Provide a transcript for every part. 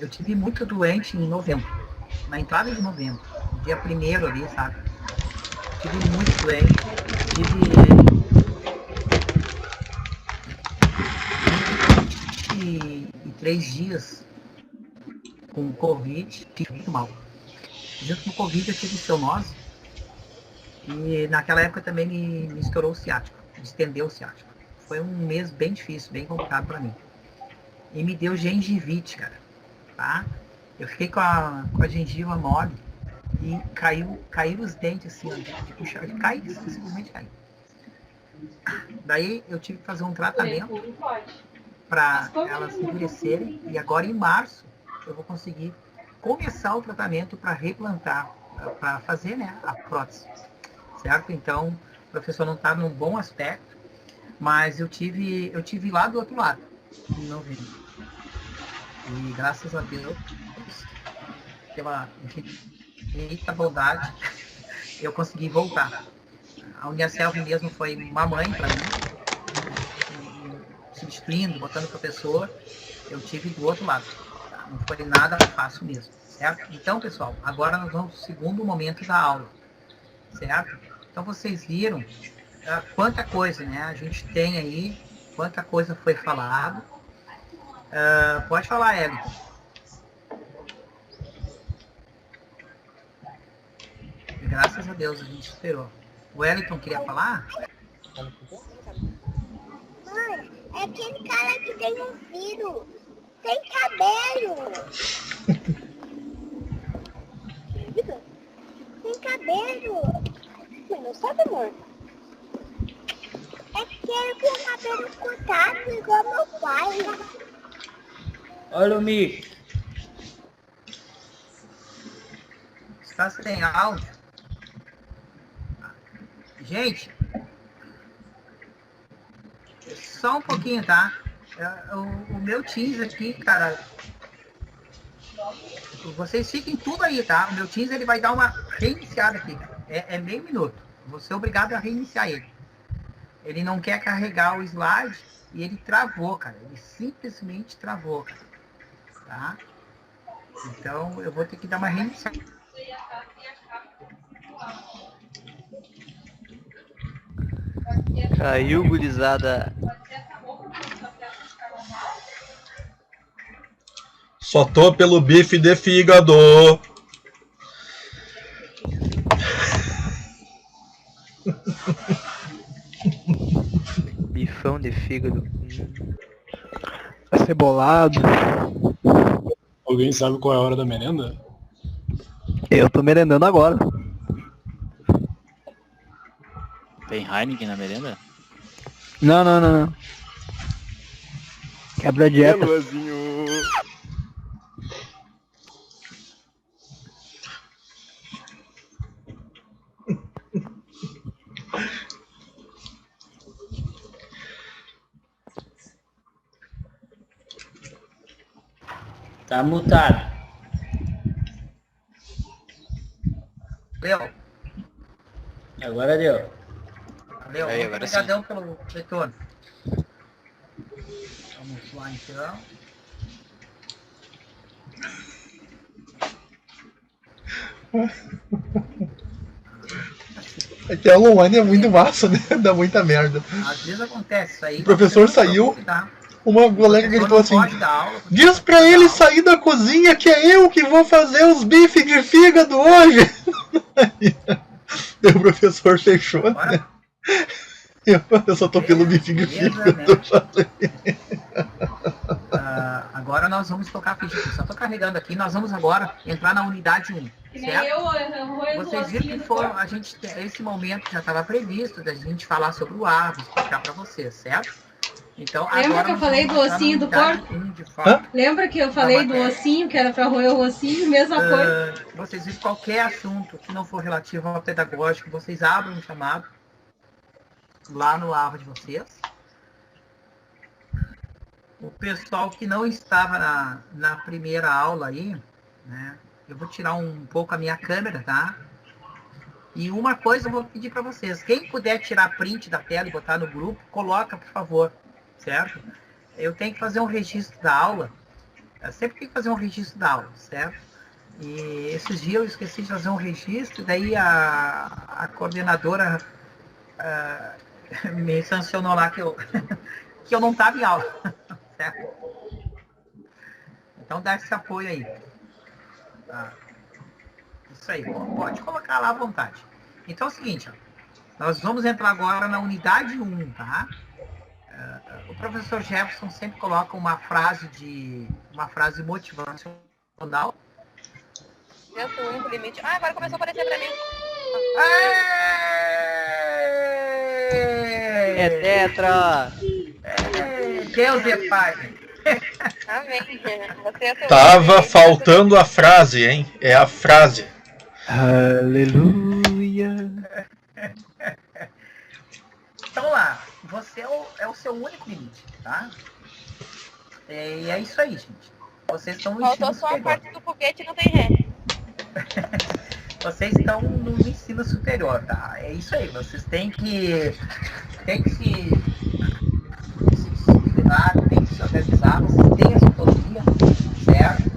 Eu tive muito doente em novembro, na entrada de novembro, dia 1º ali, sabe? Tive muito doente, tive 23 dias com Covid, tive muito mal. Junto com o Covid eu tive cianose e naquela época também me estourou o ciático, me estendeu o ciático. Foi um mês bem difícil, bem complicado para mim. E me deu gengivite, cara, tá? Eu fiquei com a gengiva mole e caiu os dentes assim, ó, de puxar, caiu, simplesmente caiu. Daí eu tive que fazer um tratamento para elas endurecerem e agora em março eu vou conseguir começar o tratamento para replantar, para fazer, né, a prótese, certo? Então o professor não está num bom aspecto, mas eu tive lá do outro lado, em novembro. E graças a Deus, pela infinita bondade, eu consegui voltar. A Uniaselv mesmo foi uma mãe para mim, substituindo, botando professor, eu tive do outro lado. Tá? Não foi nada fácil mesmo, certo? Então, pessoal, agora nós vamos para o segundo momento da aula, certo? Então, vocês viram quanta coisa, né? A gente tem aí, quanta coisa foi falado. Pode falar, Elton. Graças a Deus a gente esperou. O Wellington queria falar? Mãe, é aquele cara que tem um filho sem cabelo. Sem cabelo. Mas não sabe, amor? É aquele com o cabelo cortado igual meu pai. Olha o Mico. Está sem áudio. Gente, só um pouquinho, tá? O meu Teams aqui, cara, vocês fiquem tudo aí, tá? O meu Teams ele vai dar uma reiniciada aqui, cara. É meio minuto. Vou ser obrigado a reiniciar ele. Ele não quer carregar o slide e ele travou, cara. Ele simplesmente travou, cara. Tá? Então eu vou ter que dar uma reiniciada. Caiu, gurizada. Só tô pelo bife de fígado. Bifão de fígado. Acebolado. Alguém sabe qual é a hora da merenda? Eu tô merendando agora. Tem Heineken na merenda? Não. Quebra a dieta. Tá mutado. Deu? Agora deu. Valeu. Aí, agora Obrigadão pelo retorno. Vamos lá, então. É que a online é muito massa, né? Dá muita merda. Às vezes acontece isso aí. O professor saiu, Tá? uma colega gritou assim: Aula, diz pra ele sair da cozinha que é eu que vou fazer os bifes de fígado hoje. Aí o professor fechou, né? Eu só tô pelo bife de fígado. Né? Agora nós vamos tocar a ficha. Só tô carregando aqui. Nós vamos agora entrar na unidade 1. Certo? Vocês viram que foram, esse momento já estava previsto da gente falar sobre o ar, explicar para vocês, certo? Então, lembra que eu falei do ossinho do porco? Lembra que eu falei do ossinho, que era para roer o ossinho? Mesma coisa. Vocês viram qualquer assunto que não for relativo ao pedagógico, vocês abrem um chamado lá no AVA de vocês. O pessoal que não estava na primeira aula aí, né? Eu vou tirar um pouco a minha câmera, tá? E uma coisa eu vou pedir para vocês. Quem puder tirar print da tela e botar no grupo, coloca, por favor. Certo? Eu tenho que fazer um registro da aula Eu sempre tem que fazer um registro da aula, certo? E esses dias eu esqueci de fazer um registro, daí a coordenadora me sancionou lá que eu, que eu não estava em aula, certo? Então dá esse apoio aí. Tá? Isso aí, pode colocar lá à vontade. Então é o seguinte, ó, nós vamos entrar agora na unidade 1, tá? O professor Jefferson sempre coloca uma frase motivacional. Eu sou o único limite. Ah, agora começou a aparecer pra mim. É tetra! Deus é pai. Amém. Você é seu Tava único faltando a frase, hein? É a frase. Aleluia. Então lá, você é o seu único limite, tá? E é isso aí, gente. Vocês estão no Faltou ensino só a superior. parte do foguete e não tem ré. Vocês estão no ensino superior, tá? É isso aí. Vocês têm que se estudar, tem que se organizar. Vocês têm essa autonomia, certo?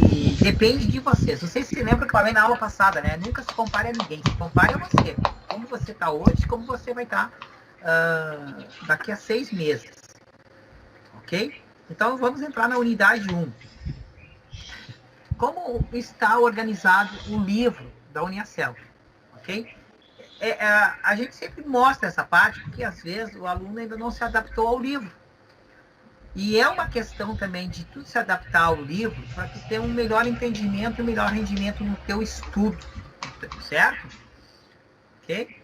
E depende de vocês. Vocês se lembram que eu falei na aula passada, né? Nunca se compare a ninguém. Se compare a você. Como você está hoje, como você vai estar daqui a 6 meses. Ok? Então, vamos entrar na unidade 1. Como está organizado o livro da Uniacel? Ok? A gente sempre mostra essa parte, porque às vezes o aluno ainda não se adaptou ao livro. E é uma questão também de tu se adaptar ao livro para tu ter um melhor entendimento e um melhor rendimento no teu estudo. Certo? Ok?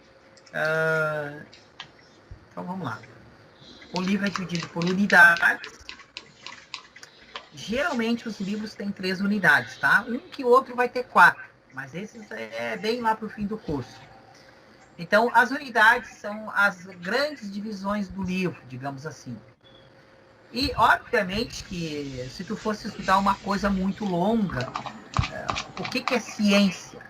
Então vamos lá. O livro é dividido por unidades. Geralmente os livros têm 3 unidades, tá? Um que o outro vai ter 4, mas esses é bem lá para o fim do curso. Então, as unidades são as grandes divisões do livro, digamos assim. E, obviamente, que se tu fosse estudar uma coisa muito longa, o que é ciência?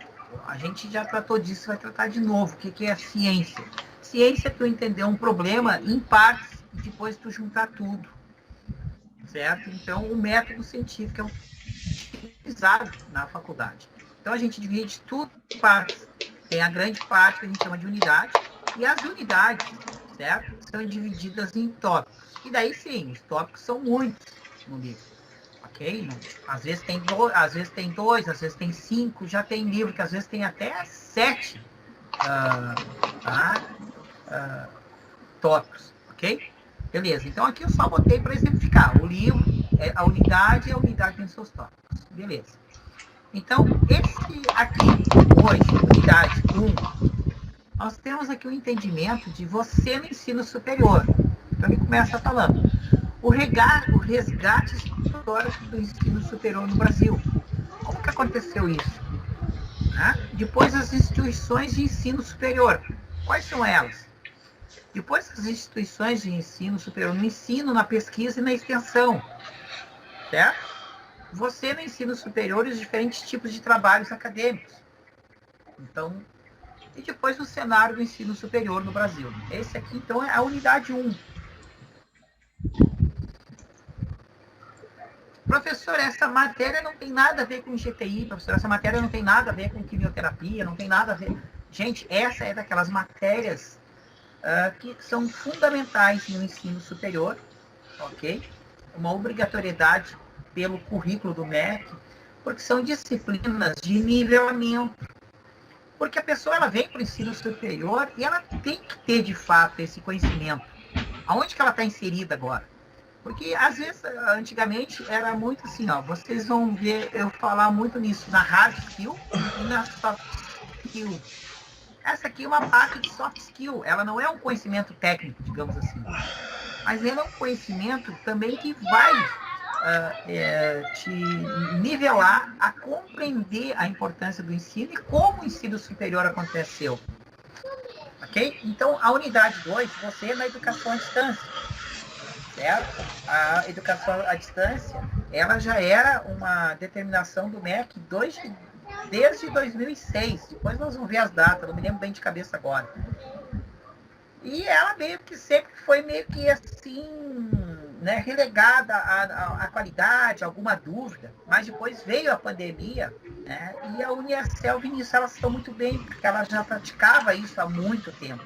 A gente já tratou disso, vai tratar de novo. O que é ciência? Ciência é tu entender um problema em partes e depois tu juntar tudo. Certo? Então, o método científico é utilizado na faculdade. Então, a gente divide tudo em partes. Tem a grande parte que a gente chama de unidade, e as unidades, certo? São divididas em tópicos. E daí, sim, os tópicos são muitos no livro. Ok? Às vezes tem 2, às vezes tem 2, às vezes tem 5, já tem livro que às vezes tem até 7 tópicos. Ok? Beleza, então aqui eu só botei para exemplificar. O livro, a unidade tem seus tópicos. Beleza. Então, esse aqui, hoje, unidade 1, nós temos aqui o entendimento de você no ensino superior. Então, ele começa falando. O resgate histórico do ensino superior no Brasil. Como que aconteceu isso? Depois, as instituições de ensino superior. Quais são elas? Depois as instituições de ensino superior, no ensino, na pesquisa e na extensão, certo? Você no ensino superior e os diferentes tipos de trabalhos acadêmicos. Então, e depois o cenário do ensino superior no Brasil. Esse aqui, então, é a unidade 1. Professor, essa matéria não tem nada a ver com GTI, professor, essa matéria não tem nada a ver com quimioterapia, não tem nada a ver... Gente, essa é daquelas matérias que são fundamentais no ensino superior, ok? Uma obrigatoriedade pelo currículo do MEC, porque são disciplinas de nivelamento. Porque a pessoa ela vem para o ensino superior e ela tem que ter, de fato, esse conhecimento. Aonde que ela está inserida agora? Porque, às vezes, antigamente, era muito assim, ó, vocês vão ver eu falar muito nisso, na hard skill e na soft skill. Essa aqui é uma parte de soft skill, ela não é um conhecimento técnico, digamos assim, mas ela é um conhecimento também que vai te nivelar a compreender a importância do ensino e como o ensino superior aconteceu. Ok? Então, a unidade 2, você na educação à distância, certo? A educação à distância, ela já era uma determinação do MEC desde 2006. Depois nós vamos ver as datas, não me lembro bem de cabeça agora. E ela meio que sempre foi meio que assim, né, relegada à qualidade, alguma dúvida, mas depois veio a pandemia, né, e a Uniacell, Vinícius, elas estão muito bem, porque ela já praticava isso há muito tempo,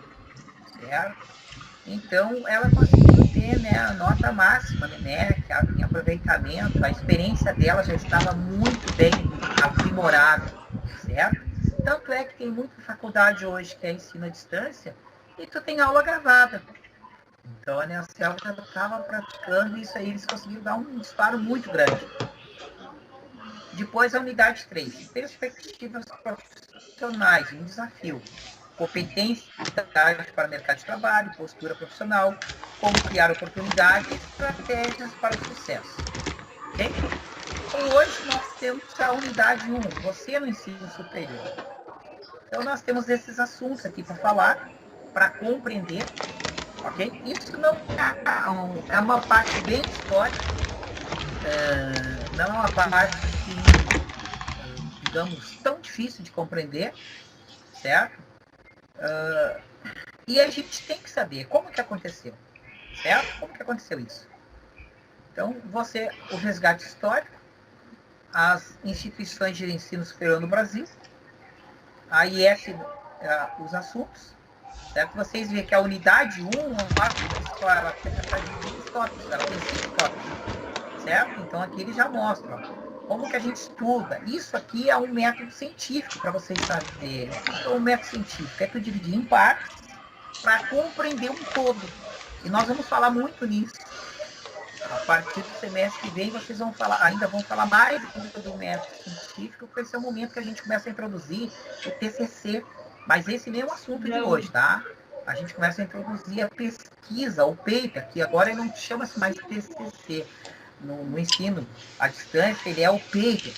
certo? Então, ela conseguiu ter, né, a nota máxima no MEC, em aproveitamento, a experiência dela já estava muito bem aprimorada, certo? Tanto é que tem muita faculdade hoje que é ensino à distância e tu tem aula gravada. Então, a Uniacell já estava praticando isso aí, eles conseguiram dar um disparo muito grande. Depois, a unidade 3, perspectivas profissionais, um desafio. Competência para o mercado de trabalho, postura profissional, como criar oportunidades e estratégias para o sucesso. Okay? Então, hoje nós temos a unidade 1, você no ensino superior. Então, nós temos esses assuntos aqui para falar, para compreender. Okay? Isso não é uma parte bem histórica, não é uma parte, digamos, tão difícil de compreender, certo? E a gente tem que saber como que aconteceu, certo? Como que aconteceu isso? Então, o resgate histórico, as instituições de ensino superior no Brasil, a IF, os assuntos, certo? Vocês veem que a unidade 1, ela tem 5 tópicos, certo? Então, aqui ele já mostra, ó, como que a gente estuda. Isso aqui é um método científico, para vocês saberem. Então, o método científico é tu dividir em partes para compreender um todo. E nós vamos falar muito nisso. A partir do semestre que vem, vocês ainda vão falar mais do método científico, porque esse é o momento que a gente começa a introduzir o TCC. Mas esse nem é o assunto de hoje, tá? A gente começa a introduzir a pesquisa, o paper, que agora não chama-se mais TCC. No ensino à distância, ele é o paper.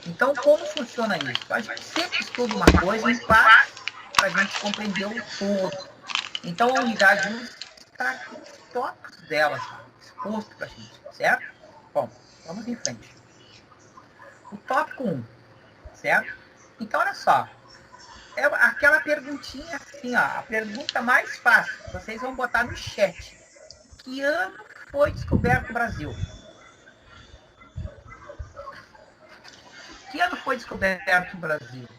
Então, como funciona isso? A gente sempre estuda uma coisa em parte para a gente compreender o todo. Então, a unidade 1 está aqui, os tópicos dela, exposto para a gente, certo? Bom, vamos em frente. O tópico 1, certo? Então, olha só. É aquela perguntinha assim, ó, a pergunta mais fácil. Vocês vão botar no chat. Que ano foi descoberto o Brasil? Que ano foi descoberto o Brasil?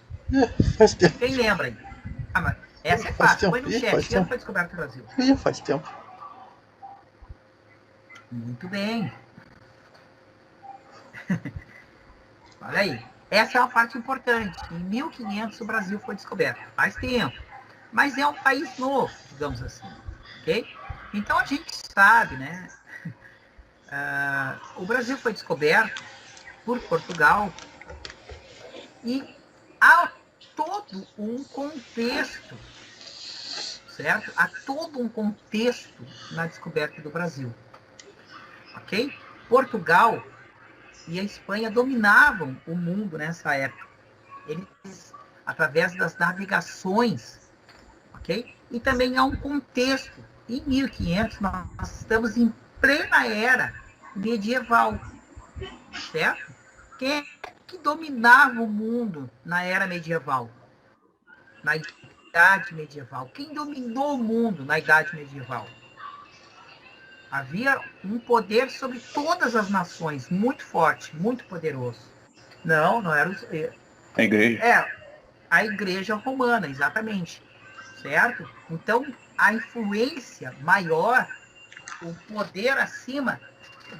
Faz tempo. Quem lembra aí? Mas essa é fácil. Foi no chat. Que ano foi descoberto o Brasil? Faz tempo. Muito bem. Olha aí. Essa é uma parte importante. Em 1500 o Brasil foi descoberto. Faz tempo. Mas é um país novo, digamos assim. Ok? Então a gente sabe, né? O Brasil foi descoberto por Portugal. E há todo um contexto, certo? Há todo um contexto na descoberta do Brasil, ok? Portugal e a Espanha dominavam o mundo nessa época. Eles, através das navegações, ok? E também há um contexto. Em 1500, nós estamos em plena era medieval, certo? Quem é que dominava o mundo na era medieval? Na Idade Medieval. Quem dominou o mundo na Idade Medieval? Havia um poder sobre todas as nações, muito forte, muito poderoso. Não era a igreja. A igreja romana, exatamente. Certo? Então, a influência maior, o poder acima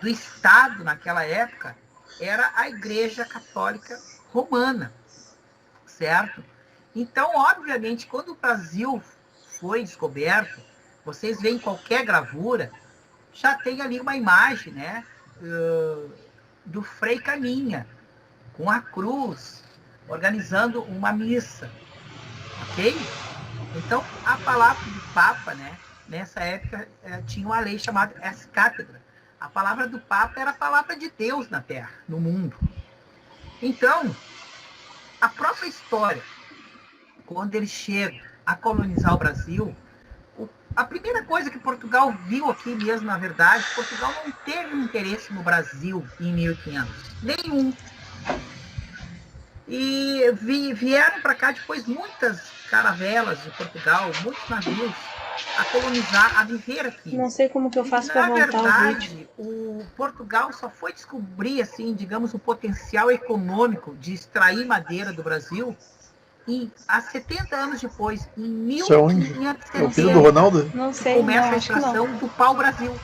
do Estado naquela época, era a Igreja Católica Romana, certo? Então, obviamente, quando o Brasil foi descoberto, vocês veem qualquer gravura, já tem ali uma imagem, né, do Frei Caminha, com a cruz, organizando uma missa, ok? Então, a palavra do Papa, né, nessa época, tinha uma lei chamada Ex Cátedra. A palavra do Papa era a palavra de Deus na Terra, no mundo. Então, a própria história, quando eles chegam a colonizar o Brasil, a primeira coisa que Portugal viu aqui mesmo, na verdade, Portugal não teve um interesse no Brasil em 1500. Nenhum. E vieram para cá depois muitas caravelas de Portugal, muitos navios, a colonizar, a viver aqui. Não sei como que eu faço para Na voltar o vídeo. verdade, o Portugal só foi descobrir, assim, digamos, o potencial econômico de extrair madeira do Brasil há 70 anos depois, em 1570. É o filho do Ronaldo? Não sei, começa não, a acho que não. extração do pau-brasil.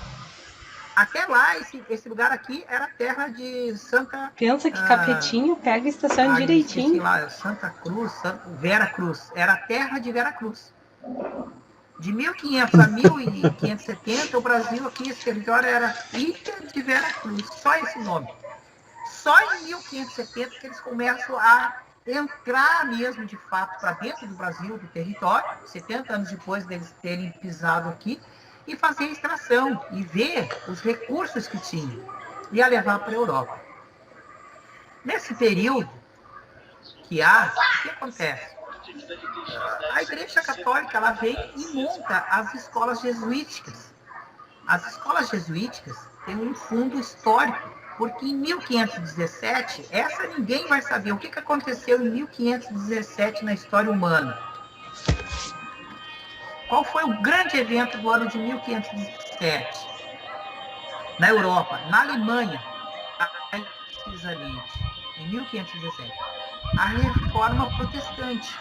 Até lá, esse lugar aqui era terra de Santa... Pensa que Capetinho pega a estação direitinho. Sei lá, Santa Cruz, Vera Cruz. Era terra de Vera Cruz. De 1500 a 1570, o Brasil aqui, esse território era Ilha de Vera Cruz. Só esse nome. Só em 1570 que eles começam a entrar mesmo, de fato, para dentro do Brasil, do território, 70 anos depois deles terem pisado aqui, e fazer a extração, e ver os recursos que tinham, e a levar para a Europa. Nesse período, o que acontece? A Igreja Católica, ela vem e monta as escolas jesuíticas. As escolas jesuíticas têm um fundo histórico, porque em 1517, essa ninguém vai saber o que aconteceu em 1517 na história humana. Qual foi o grande evento do ano de 1517? Na Europa, na Alemanha, precisamente, em 1517. A Reforma Protestante.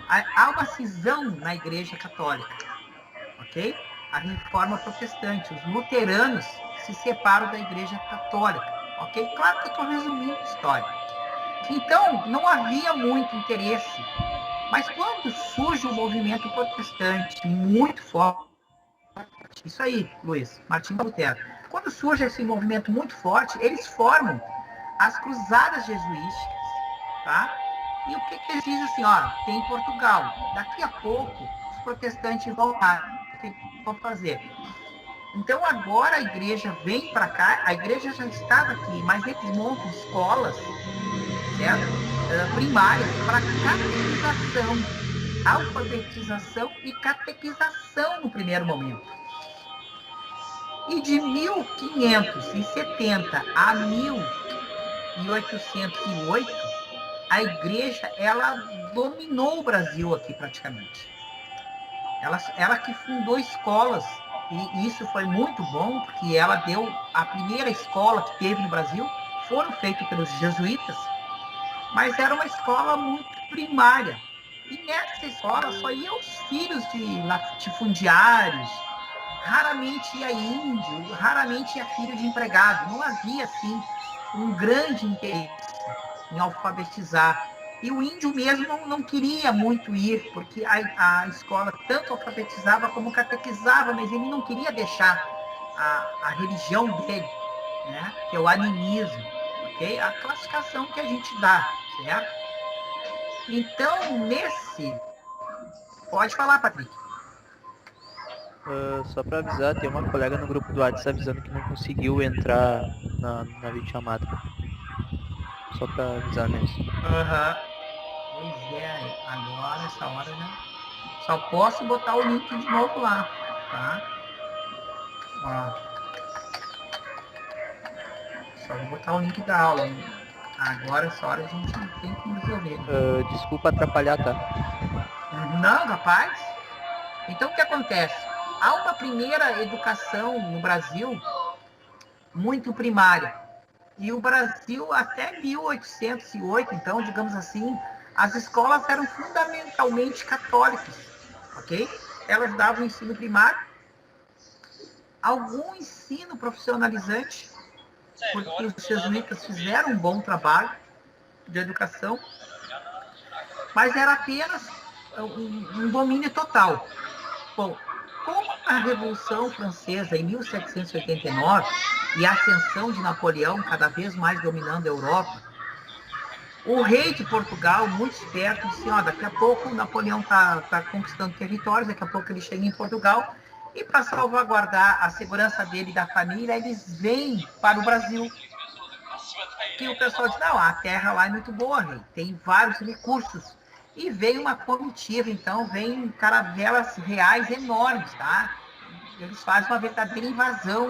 Há uma cisão na Igreja Católica, ok? A Reforma Protestante. Os luteranos se separam da Igreja Católica, ok? Claro que eu estou resumindo a história. Então, não havia muito interesse. Mas quando surge um movimento protestante muito forte, isso aí, Luiz, Martim Lutero, quando surge esse movimento muito forte, eles formam as cruzadas jesuíticas, tá? E o que eles dizem assim, ó, tem Portugal, daqui a pouco os protestantes vão lá, o que vão fazer? Então agora a igreja vem para cá, a igreja já estava aqui, mas eles montam escolas, certo? Primárias para catequização, alfabetização e catequização no primeiro momento. E de 1570 a 1808, a igreja, ela dominou o Brasil aqui praticamente. Ela que fundou escolas, e isso foi muito bom, porque ela deu a primeira escola que teve no Brasil, foram feitas pelos jesuítas, mas era uma escola muito primária. E nessa escola só iam os filhos de latifundiários, raramente ia índio, raramente ia filho de empregado. Não havia, assim, um grande interesse em alfabetizar. E o índio mesmo não queria muito ir, porque a escola tanto alfabetizava como catequizava, mas ele não queria deixar a religião dele, né? Que é o animismo, ok? A classificação que a gente dá, certo? Então, Pode falar, Patrick. Só pra avisar, tem uma colega no grupo do WhatsApp avisando que não conseguiu entrar na videochamada. Só pra avisar mesmo. Pois é, agora, essa hora, né? Só posso botar o link de novo lá, tá? Ó. Só vou botar o link da aula. Agora, essa hora, a gente não tem como resolver. Desculpa atrapalhar, tá? Não, rapaz. Então, o que acontece? Há uma primeira educação no Brasil muito primária. E o Brasil, até 1808, então, digamos assim, as escolas eram fundamentalmente católicas, ok? Elas davam ensino primário, algum ensino profissionalizante, porque os jesuítas fizeram um bom trabalho de educação, mas era apenas um domínio total. Bom, com a Revolução Francesa em 1789 e a ascensão de Napoleão cada vez mais dominando a Europa, o rei de Portugal, muito esperto, disse, daqui a pouco o Napoleão está conquistando territórios, daqui a pouco ele chega em Portugal, e para salvaguardar a segurança dele e da família, eles vêm para o Brasil. E o pessoal diz, não, a terra lá é muito boa, rei, tem vários recursos. E veio uma comitiva, então, vem caravelas reais enormes, tá? Eles fazem uma verdadeira invasão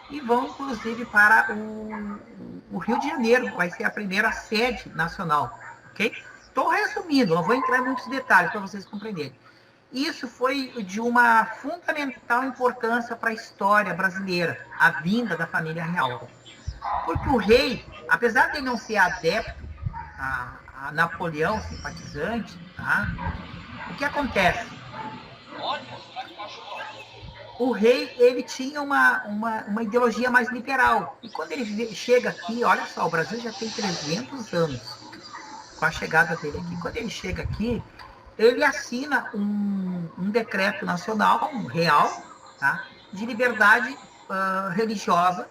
e vão, inclusive, para o Rio de Janeiro, que vai ser a primeira sede nacional, ok? Estou resumindo, não vou entrar em muitos detalhes para vocês compreenderem. Isso foi de uma fundamental importância para a história brasileira, a vinda da família real. Porque o rei, apesar de não ser adepto a Napoleão, simpatizante, tá? O que acontece? O rei, ele tinha uma ideologia mais liberal. E quando ele chega aqui, olha só, o Brasil já tem 300 anos com a chegada dele aqui. Quando ele chega aqui, ele assina um decreto nacional, um real, tá? De liberdade religiosa,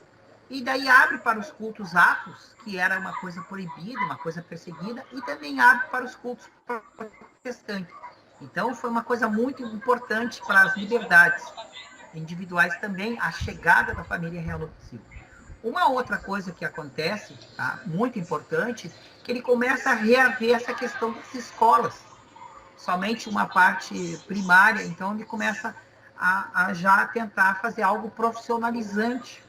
e daí abre para os cultos atos, que era uma coisa proibida, uma coisa perseguida, e também abre para os cultos protestantes. Então, foi uma coisa muito importante para as liberdades individuais também, a chegada da família real no Brasil. Uma outra coisa que acontece, tá, muito importante, que ele começa a reaver essa questão das escolas. Somente uma parte primária, então ele começa a já tentar fazer algo profissionalizante,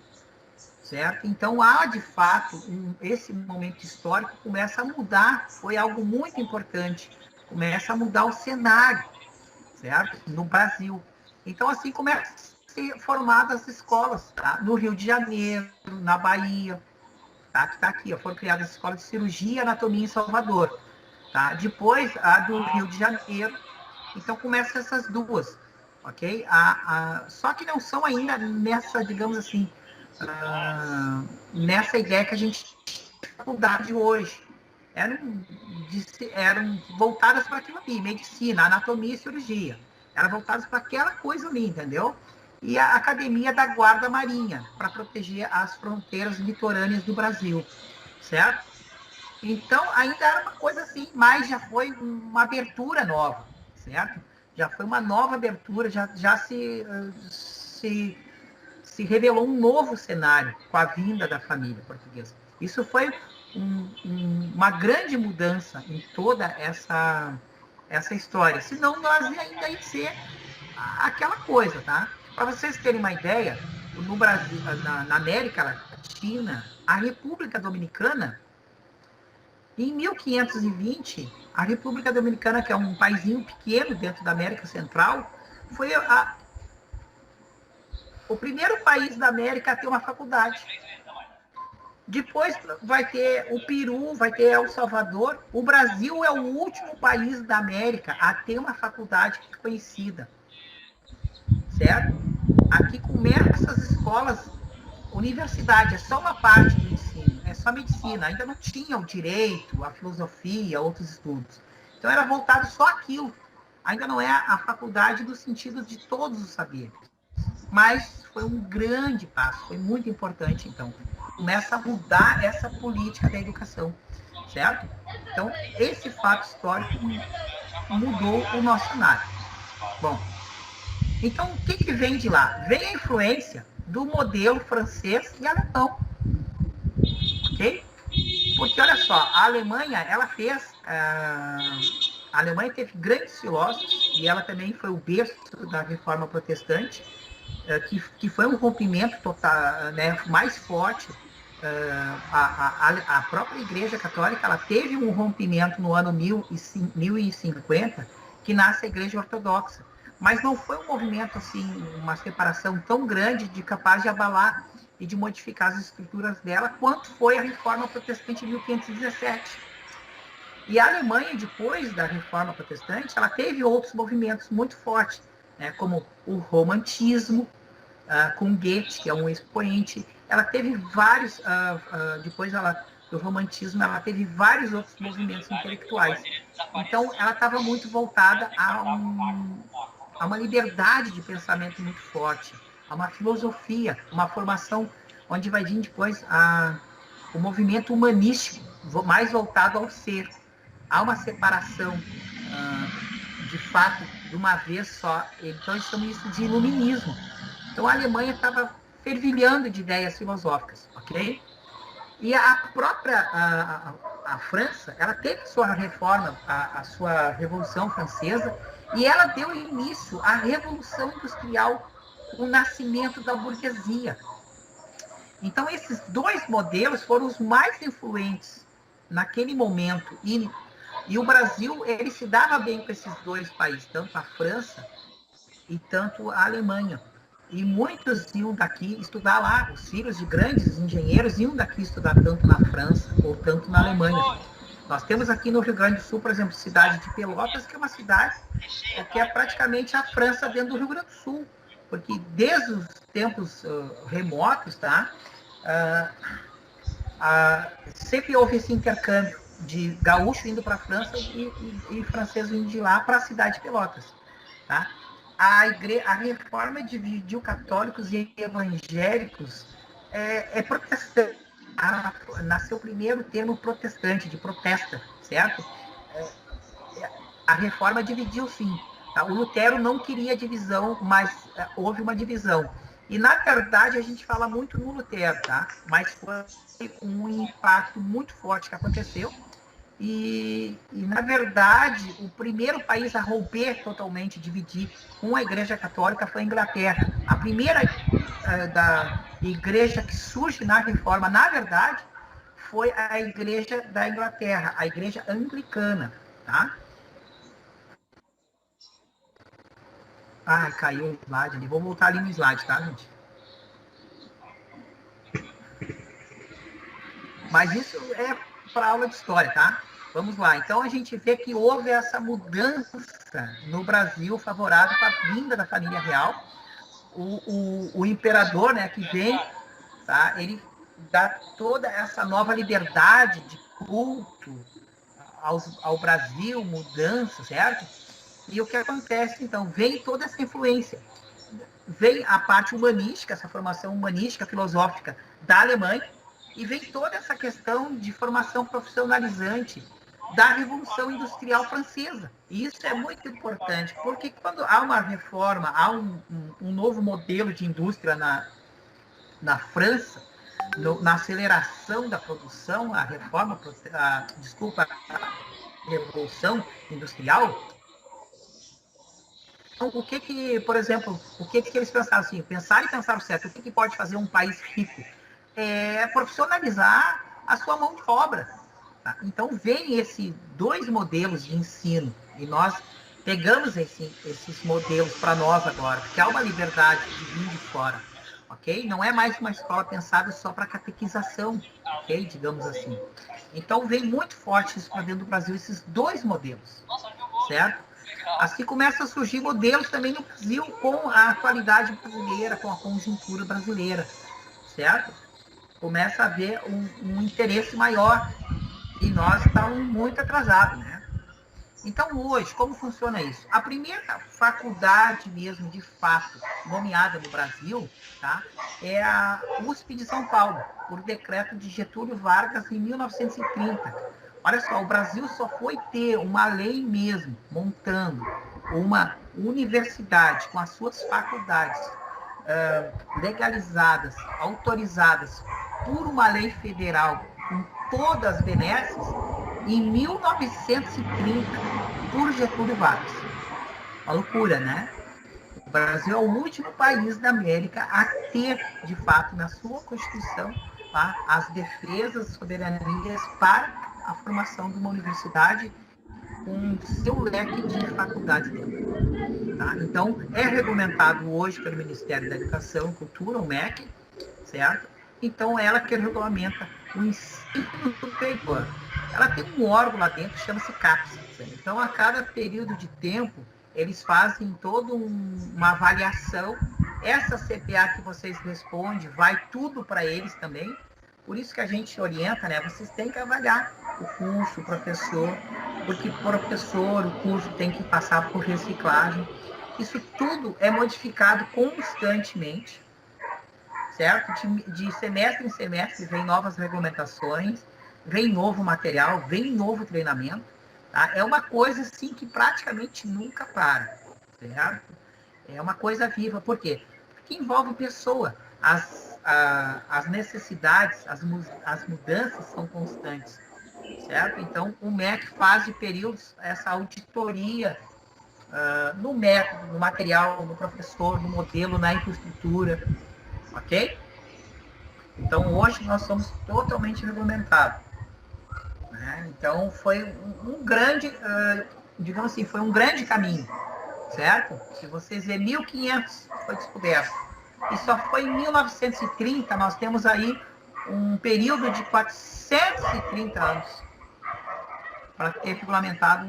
certo? Então há, de fato, esse momento histórico começa a mudar, foi algo muito importante, começa a mudar o cenário, certo? No Brasil. Então, assim, começam a ser formadas as escolas, tá? No Rio de Janeiro, na Bahia, tá? Que está aqui, ó, foram criadas as escolas de cirurgia e anatomia em Salvador, tá? Depois, a do Rio de Janeiro. Então, começam essas duas, ok? Só que não são ainda nessa, digamos assim, nessa ideia que a gente tem na faculdade hoje. Eram voltadas para aquilo ali, medicina, anatomia e cirurgia. Eram voltadas para aquela coisa ali, entendeu? E a Academia da Guarda Marinha, para proteger as fronteiras litorâneas do Brasil, certo? Então, ainda era uma coisa assim, mas já foi uma abertura nova, certo? Já foi uma nova abertura, já se revelou um novo cenário com a vinda da família portuguesa. Isso foi uma grande mudança em toda essa história. Senão, nós ainda ia ser aquela coisa, tá? Para vocês terem uma ideia, no Brasil, na América Latina, a República Dominicana, em 1520, a República Dominicana, que é um paizinho pequeno dentro da América Central, foi o primeiro país da América a ter uma faculdade. Depois vai ter o Peru, vai ter El Salvador. O Brasil é o último país da América a ter uma faculdade conhecida. Certo? Aqui começam as escolas, universidade, é só uma parte do ensino, é só medicina. Ainda não tinha o direito, a filosofia, outros estudos. Então era voltado só aquilo. Ainda não é a faculdade do sentido de todos os saberes. Mas foi um grande passo, foi muito importante, então. Começa a mudar essa política da educação, certo? Então, esse fato histórico mudou o nosso cenário. Bom, então, o que vem de lá? Vem a influência do modelo francês e alemão, ok? Porque, olha só, a Alemanha, ela fez... A Alemanha teve grandes filósofos, e ela também foi o berço da Reforma Protestante, que foi um rompimento total, né, mais forte. A própria Igreja Católica, ela teve um rompimento no ano 1050, que nasce a Igreja Ortodoxa. Mas não foi um movimento, assim, uma separação tão grande de capaz de abalar e de modificar as estruturas dela, quanto foi a Reforma Protestante de 1517. E a Alemanha, depois da Reforma Protestante, ela teve outros movimentos muito fortes, né, como o Romantismo, com Goethe, que é um expoente. Ela teve vários, depois do Romantismo, ela teve vários outros movimentos intelectuais. Então, ela estava muito voltada a uma liberdade de pensamento muito forte, a uma filosofia, uma formação onde vai vir depois o movimento humanístico, mais voltado ao ser. Há uma separação, de fato, de uma vez só. Então, eles chamam isso de iluminismo. Então, a Alemanha estava fervilhando de ideias filosóficas, ok? E a própria a França, ela teve sua reforma, a sua Revolução Francesa, e ela deu início à Revolução Industrial, o nascimento da burguesia. Então, esses dois modelos foram os mais influentes naquele momento. E E o Brasil, ele se dava bem com esses dois países, tanto a França e tanto a Alemanha. E muitos iam daqui estudar lá, os filhos de grandes engenheiros iam daqui estudar tanto na França ou tanto na Alemanha. Nós temos aqui no Rio Grande do Sul, por exemplo, cidade de Pelotas, que é uma cidade que é praticamente a França dentro do Rio Grande do Sul. Porque desde os tempos remotos, tá? Sempre houve esse intercâmbio de gaúcho indo para a França e francês indo de lá para a cidade de Pelotas. Tá? A reforma dividiu católicos e evangélicos é protestante. Nasceu o primeiro termo protestante, de protesta, certo? A reforma dividiu, sim. Tá? O Lutero não queria divisão, mas houve uma divisão. E, na verdade, a gente fala muito no Lutero, tá? Mas foi um impacto muito forte que aconteceu. E, na verdade, o primeiro país a romper totalmente, dividir com a Igreja Católica foi a Inglaterra. A primeira da igreja que surge na Reforma, na verdade, foi a Igreja da Inglaterra, a Igreja Anglicana, tá? Ai, caiu o slide ali. Vou voltar ali no slide, tá, gente? Mas isso é para aula de história, tá? Vamos lá. Então, a gente vê que houve essa mudança no Brasil favorável para a vinda da família real. O imperador, né, que vem, tá? Ele dá toda essa nova liberdade de culto ao Brasil, mudança, certo? E o que acontece, então? Vem toda essa influência. Vem a parte humanística, essa formação humanística, filosófica da Alemanha, e vem toda essa questão de formação profissionalizante da Revolução Industrial Francesa. E isso é muito importante, porque quando há uma reforma, há um novo modelo de indústria na França, na aceleração da produção, a Revolução Industrial. Então, por exemplo, o que eles pensaram assim? Pensaram certo, o que pode fazer um país rico? É profissionalizar a sua mão de obra. Tá? Então, vem esses dois modelos de ensino, e nós pegamos esses modelos para nós agora, porque há uma liberdade de vir de fora, ok? Não é mais uma escola pensada só para catequização, ok? Digamos assim. Então, vem muito forte isso para dentro do Brasil, esses dois modelos, certo? Assim começam a surgir modelos também no Brasil com a atualidade brasileira, com a conjuntura brasileira, certo? Começa a haver um interesse maior e nós estamos muito atrasados, né? Então, hoje, como funciona isso? A primeira faculdade mesmo, de fato, nomeada no Brasil, tá, é a USP de São Paulo, por decreto de Getúlio Vargas, em 1930. Olha só, o Brasil só foi ter uma lei mesmo, montando uma universidade com as suas faculdades legalizadas, autorizadas por uma lei federal, com todas as benesses, em 1930, por Getúlio Vargas. Uma loucura, né? O Brasil é o último país da América a ter, de fato, na sua Constituição, tá, as defesas, soberanias para a formação de uma universidade com seu leque de faculdades dentro. Tá? Então, é regulamentado hoje pelo Ministério da Educação e Cultura, o MEC, certo? Então, ela que regulamenta o ensino superior. Ela tem um órgão lá dentro que chama-se CAPES. Então, a cada período de tempo, eles fazem toda uma avaliação. Essa CPA que vocês respondem, vai tudo para eles também. Por isso que a gente orienta, né? Vocês têm que avaliar o curso, o professor, porque professor, o curso tem que passar por reciclagem. Isso tudo é modificado constantemente, certo? De semestre em semestre vem novas regulamentações, vem novo material, vem novo treinamento. Tá? É uma coisa, assim, que praticamente nunca para, certo? É uma coisa viva. Por quê? Porque envolve pessoa. As necessidades, as mudanças são constantes, certo? Então, o MEC faz de períodos essa auditoria no método, no material, no professor, no modelo, na infraestrutura, ok? Então, hoje nós somos totalmente regulamentados, né? né? Então foi um grande, digamos assim, foi um grande caminho, certo? Se vocês verem, 1500 foi descoberto. E só foi em 1930, nós temos aí um período de 430 anos para ter regulamentado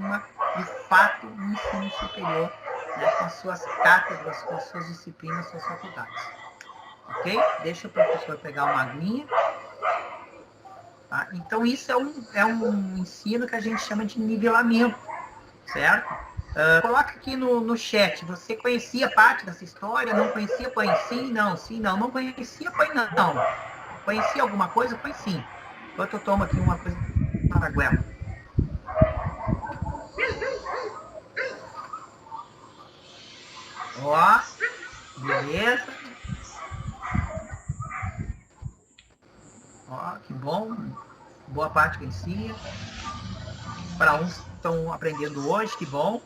de fato, um ensino superior, né, com as suas cátedras, com as suas disciplinas, suas faculdades. Ok? Deixa o professor pegar uma aguinha. Tá? Então, isso é um ensino que a gente chama de nivelamento, certo? Coloca aqui no chat, você conhecia parte dessa história? Não conhecia? Põe sim, não, sim, não. Não conhecia? Põe não. Conhecia alguma coisa? Põe sim. Enquanto eu tomo aqui uma coisa para goela. Ó, beleza. Ó, que bom. Boa parte conhecia. Para uns estão aprendendo hoje, que bom.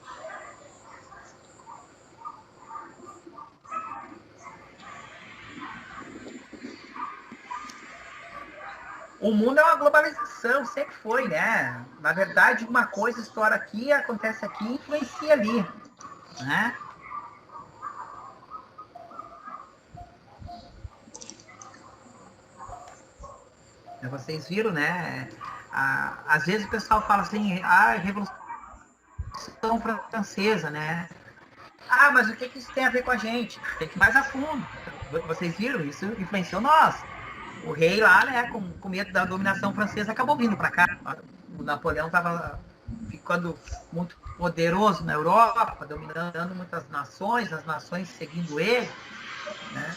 O mundo é uma globalização, sempre foi, né? Na verdade, uma coisa estoura aqui, acontece aqui e influencia ali, né? Vocês viram, né? Às vezes o pessoal fala assim, Revolução Francesa, né? Mas o que isso tem a ver com a gente? Tem que ir mais a fundo. Vocês viram? Isso influenciou nós. O rei lá, né, com medo da dominação francesa, acabou vindo para cá. O Napoleão estava ficando muito poderoso na Europa, dominando muitas nações, as nações seguindo ele, né?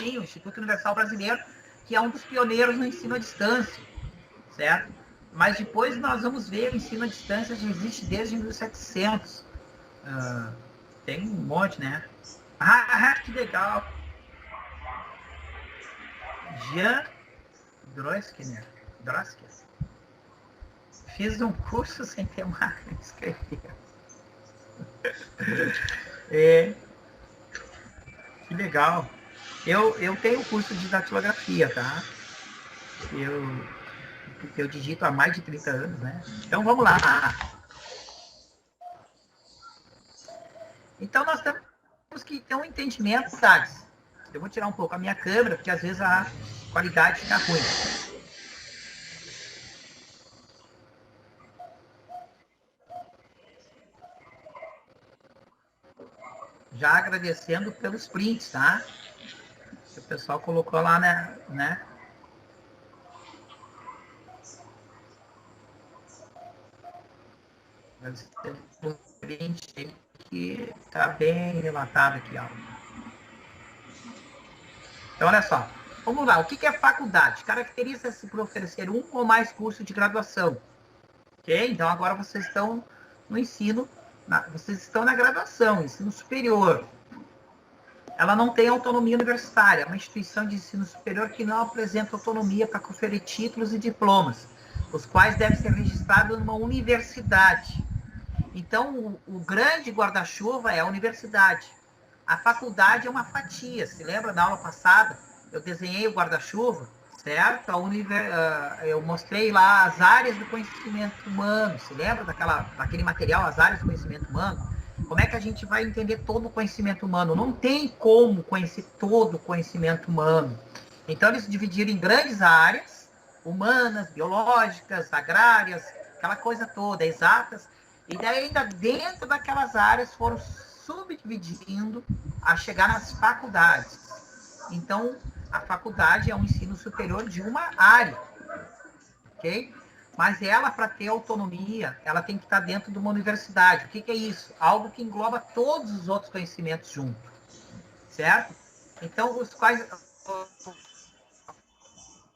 Sim, o Instituto Universal Brasileiro, que é um dos pioneiros no ensino à distância, certo? Mas depois nós vamos ver o ensino à distância já existe desde 1700. Tem um monte, né? Que legal! Jean Droskner. Fiz um curso sem ter máquina de escrever. Que legal. Eu tenho curso de datilografia, tá? Eu digito há mais de 30 anos, né? Então vamos lá. Então nós temos que ter um entendimento, sabe? Eu vou tirar um pouco a minha câmera, porque às vezes a qualidade fica ruim. Já agradecendo pelos prints, tá? Que o pessoal colocou lá, né? O print que tá bem relatado aqui, ó. Então, olha só. Vamos lá. O que é faculdade? Caracteriza-se por oferecer um ou mais cursos de graduação. Ok? Então, agora vocês estão no ensino, vocês estão na graduação, ensino superior. Ela não tem autonomia universitária. É uma instituição de ensino superior que não apresenta autonomia para conferir títulos e diplomas, os quais devem ser registrados numa universidade. Então, o grande guarda-chuva é a universidade. A faculdade é uma fatia. Se lembra da aula passada? Eu desenhei o guarda-chuva, certo? Eu mostrei lá as áreas do conhecimento humano. Se lembra daquele material, as áreas do conhecimento humano? Como é que a gente vai entender todo o conhecimento humano? Não tem como conhecer todo o conhecimento humano. Então, eles dividiram em grandes áreas, humanas, biológicas, agrárias, aquela coisa toda, exatas. E daí, ainda dentro daquelas áreas, foram subdividindo a chegar nas faculdades. Então, a faculdade é um ensino superior de uma área, ok? Mas ela, para ter autonomia, ela tem que estar dentro de uma universidade. O que é isso? Algo que engloba todos os outros conhecimentos junto, certo? Então,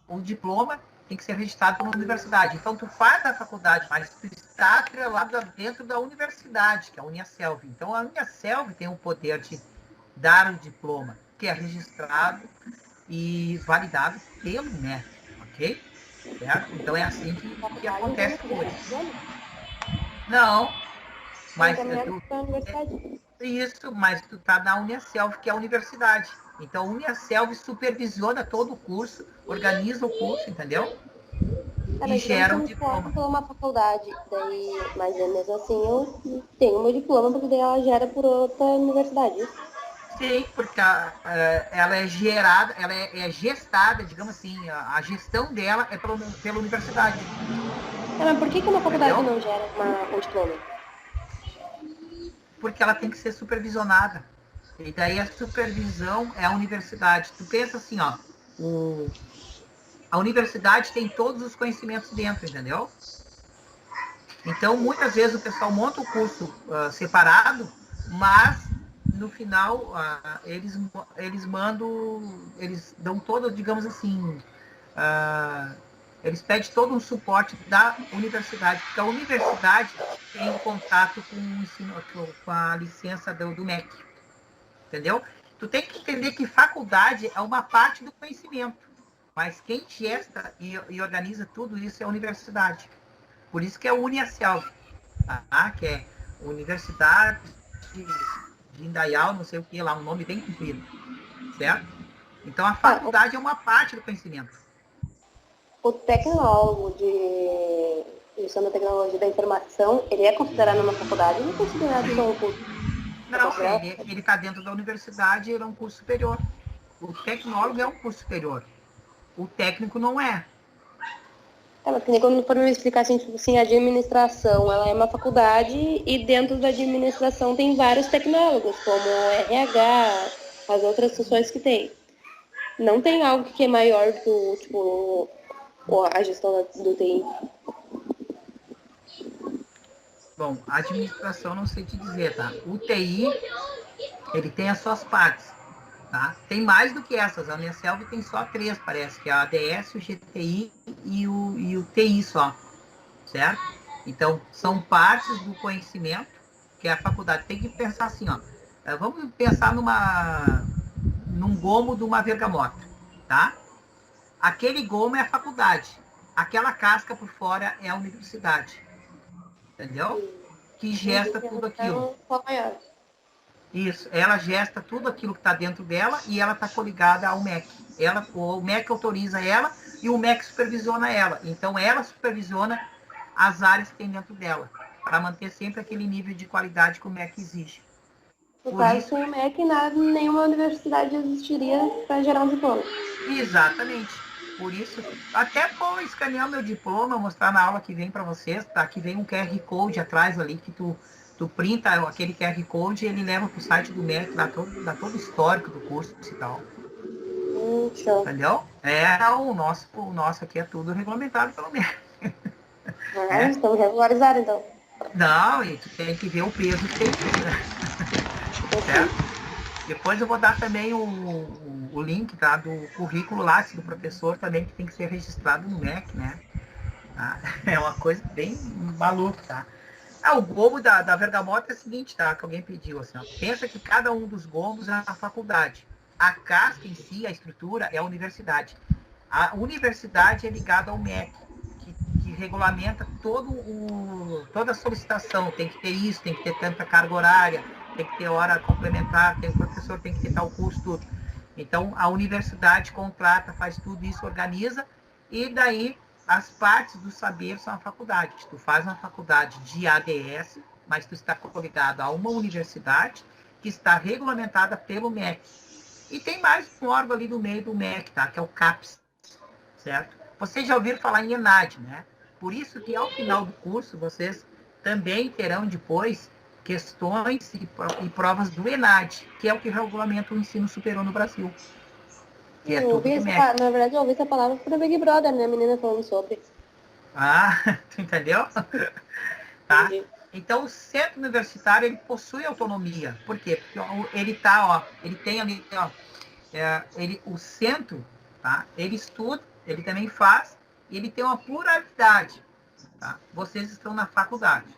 o diploma tem que ser registrado pela universidade. Então, tu faz a faculdade, mas tu está atrelado dentro da universidade, que é a Uniaselv. Então, a Uniaselv tem o poder de dar o diploma, que é registrado e validado pelo MEC, ok? Certo? Então, é assim que acontece hoje. Não, mas tu está na Uniaselv, que é a universidade. Então, a Uniaselv supervisiona todo o curso, organiza o curso, entendeu? mas geram eu diploma. por uma faculdade, daí, mas mesmo assim eu tenho meu diploma, porque daí ela gera por outra universidade. Sim, porque ela é gerada, ela é gestada, digamos assim, a gestão dela é pela universidade. Mas por que uma faculdade Entendeu? não gera um diploma? Porque ela tem que ser supervisionada. E daí a supervisão é a universidade. Tu pensa assim, ó, a universidade tem todos os conhecimentos dentro, entendeu? Então, muitas vezes o pessoal monta o curso separado, mas no final eles dão todo, digamos assim, eles pedem todo um suporte da universidade, porque a universidade tem contato com o ensino, com a licença do MEC, entendeu? Tu tem que entender que faculdade é uma parte do conhecimento, mas quem gesta e organiza tudo isso é a universidade. Por isso que é a Uniaselv, tá? Que é Universidade de Indaial, não sei o que lá, um nome bem comprido, certo? Então a faculdade é uma parte do conhecimento. O tecnólogo de gestão da tecnologia da informação, ele é considerado uma faculdade ou é considerado só um curso? Não, ele está dentro da universidade, ele é um curso superior. O tecnólogo é um curso superior. O técnico não é. Mas que nem quando for me explicar assim, tipo assim, a administração, ela é uma faculdade e dentro da administração tem vários tecnólogos, como o RH, as outras funções que tem. Não tem algo que é maior do que, tipo, a gestão do TI. Bom, a administração não sei te dizer, tá? O TI, ele tem as suas partes, tá? Tem mais do que essas. A Uniaselv tem só 3, parece, que é a ADS, o GTI e o TI só, certo? Então, são partes do conhecimento que a faculdade tem que pensar assim, ó. Vamos pensar num gomo de uma bergamota, tá? Aquele gomo é a faculdade. Aquela casca por fora é a universidade. Entendeu? Que gesta tudo aquilo. Isso, ela gesta tudo aquilo que está dentro dela e ela está coligada ao MEC. O MEC autoriza ela e o MEC supervisiona ela. Então ela supervisiona as áreas que tem dentro dela, para manter sempre aquele nível de qualidade que o MEC exige. No caso, sem o MEC, nenhuma universidade existiria para gerar um diploma. Exatamente. Por isso, até vou escanear meu diploma, mostrar na aula que vem para vocês, tá? Que vem um QR Code atrás ali, que tu printa aquele QR Code e ele leva pro site do MEC, dá todo o histórico do curso e tal. Show. Entendeu? O nosso aqui é tudo regulamentado pelo MEC. Estamos regularizados, então. Não, e tu tem que ver o peso que tem isso, né? Certo? Depois eu vou dar também o link, tá, do currículo Lattes do professor também, que tem que ser registrado no MEC, né? Tá? É uma coisa bem maluca, tá? O gomo da bergamota é o seguinte, tá? Que alguém pediu, assim, ó. Pensa que cada um dos gomos é a faculdade. A casca em si, a estrutura, é a universidade. A universidade é ligada ao MEC, que regulamenta toda a solicitação. Tem que ter isso, tem que ter tanta carga horária, tem que ter hora complementar, o professor tem que ter tal curso, tudo. Então, a universidade contrata, faz tudo isso, organiza, e daí as partes do saber são a faculdade. Tu faz uma faculdade de ADS, mas tu está coligado a uma universidade que está regulamentada pelo MEC. E tem mais um órgão ali no meio do MEC, tá? Que é o CAPES, certo? Vocês já ouviram falar em ENAD, né? Por isso que ao final do curso, vocês também terão depois questões e provas do ENAD, que é o que regulamenta o ensino superior no Brasil. Que é tudo do MEC. Na verdade, eu ouvi essa palavra para o Big Brother, né? A menina falando sobre. Ah, tu entendeu? Tá? Então, o centro universitário, ele possui autonomia. Por quê? Porque ele tem ali, o centro, tá? Ele estuda, ele também faz, e ele tem uma pluralidade. Tá? Vocês estão na faculdade.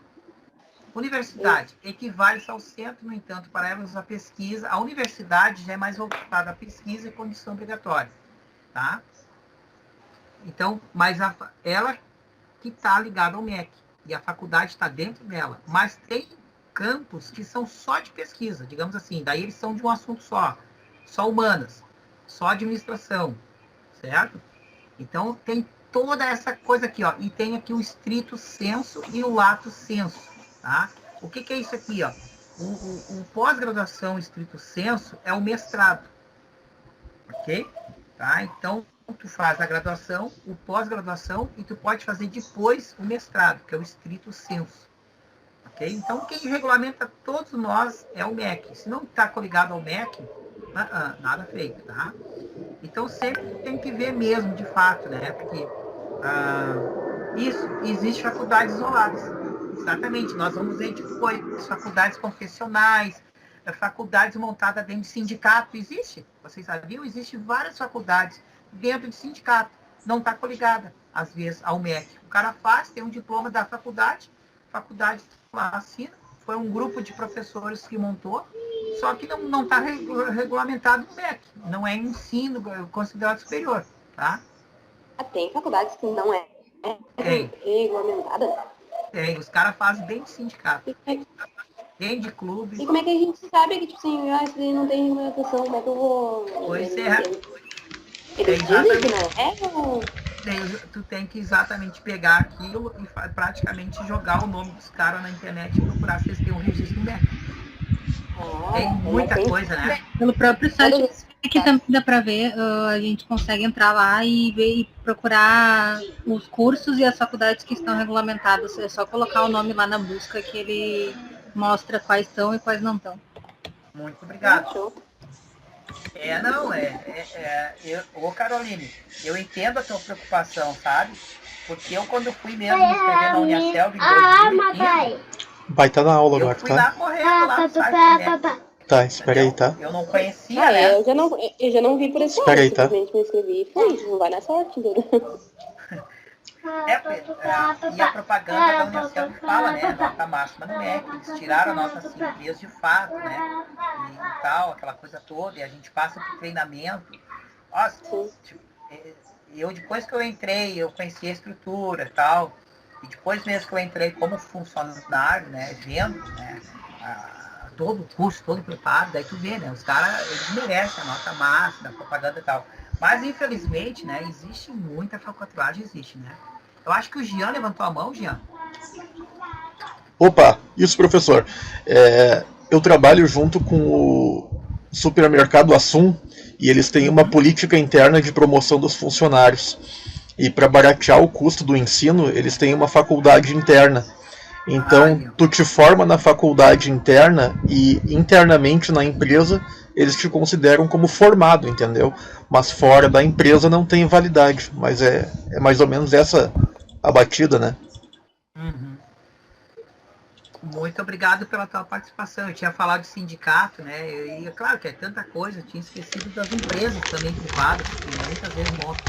Universidade equivale ao centro, no entanto, para elas a pesquisa. A universidade já é mais voltada à pesquisa e condição obrigatória. Tá? Então, mas ela que está ligada ao MEC. E a faculdade está dentro dela. Mas tem campos que são só de pesquisa, digamos assim. Daí eles são de um assunto só humanas, só administração, certo? Então, tem toda essa coisa aqui, ó. E tem aqui o estrito sensu e o lato sensu, tá? O que é isso aqui, ó? O pós-graduação estrito sensu é o mestrado, ok? Tá? Então, tu faz a graduação, o pós-graduação e tu pode fazer depois o mestrado, que é o estrito sensu, ok? Então, quem regulamenta todos nós é o MEC. Se não está coligado ao MEC, nada feito, tá? Então, sempre tem que ver mesmo, de fato, né? Porque existe faculdades isoladas. Exatamente, nós vamos ver depois faculdades confessionais, faculdades montadas dentro de sindicato. Existe, vocês sabiam? Existem várias faculdades dentro de sindicato. Não está coligada, às vezes, ao MEC. O cara tem um diploma da faculdade lá assina, foi um grupo de professores que montou, só que não está regulamentado no MEC. Não é ensino considerado superior, tá? Tem faculdades que não é regulamentada? Tem, os caras fazem dentro de sindicato. Dentro de clube. E como é que a gente sabe que, tipo assim, isso daí não tem regulamentação, como é que eu vou... Pois é. Eles dizem que não é? Tu tem que exatamente pegar aquilo e praticamente jogar o nome dos caras na internet e procurar se eles têm um registro no MEC. Tem muita coisa, né? Pelo próprio site que também dá para ver, a gente consegue entrar lá e ver e procurar os cursos e as faculdades que estão regulamentadas. É só colocar o nome lá na busca que ele mostra quais estão e quais não estão. Muito obrigado. Ô Caroline, eu entendo a tua preocupação, sabe? Porque eu, quando fui mesmo me inscrever na Uniaselv em 2015... Vai estar na aula agora, tá? Eu fui lá correndo lá no site, né? Tá, espera aí, tá? Eu não conhecia, né? Eu já não vi por esse lado, espera aí, tá? simplesmente me inscrevi e fui, não vai na sorte, entendeu? E a propaganda da Uniaselv fala, né? Nota máxima no MEC, eles tiraram a nota 5 vezes de fato, né? E tal, aquela coisa toda, e a gente passa por treinamento. Nossa, tipo, eu depois que eu entrei, eu conheci a estrutura e tal, e depois mesmo que eu entrei como funcionário, né? Vendo, né? Todo o curso, todo preparado, daí tu vê, né? Os caras, eles merecem a nota máxima, a propaganda e tal. Mas, infelizmente, né? Existe muita falcatragem, existe, né? Eu acho que o Jean levantou a mão, Jean. Opa, isso, professor. Eu trabalho junto com o supermercado Assum e eles têm uma política interna de promoção dos funcionários. E para baratear o custo do ensino, eles têm uma faculdade interna. Então, tu te forma na faculdade interna e internamente na empresa eles te consideram como formado, entendeu? Mas fora da empresa não tem validade. Mas é mais ou menos essa a batida, né? Uhum. Muito obrigado pela tua participação. Eu tinha falado de sindicato, né? E é claro que é tanta coisa, eu tinha esquecido das empresas também privadas, que muitas vezes montam.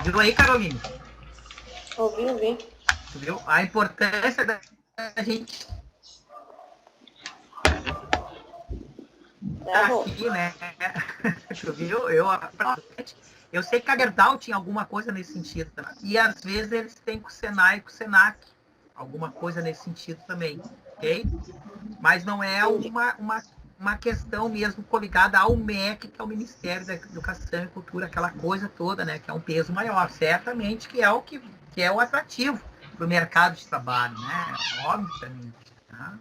Tu viu aí, Caroline? Ouvi. Tu viu? A importância da gente aqui, né? Tu viu? Eu sei que a Gerdau tinha alguma coisa nesse sentido. Tá? E às vezes eles têm com o Senai e com o Senac. Alguma coisa nesse sentido também. Ok? Mas não é uma questão mesmo coligada ao MEC, que é o Ministério da Educação e Cultura, aquela coisa toda, né? Que é um peso maior. Certamente que é o atrativo para o mercado de trabalho, né? Obviamente. Tá?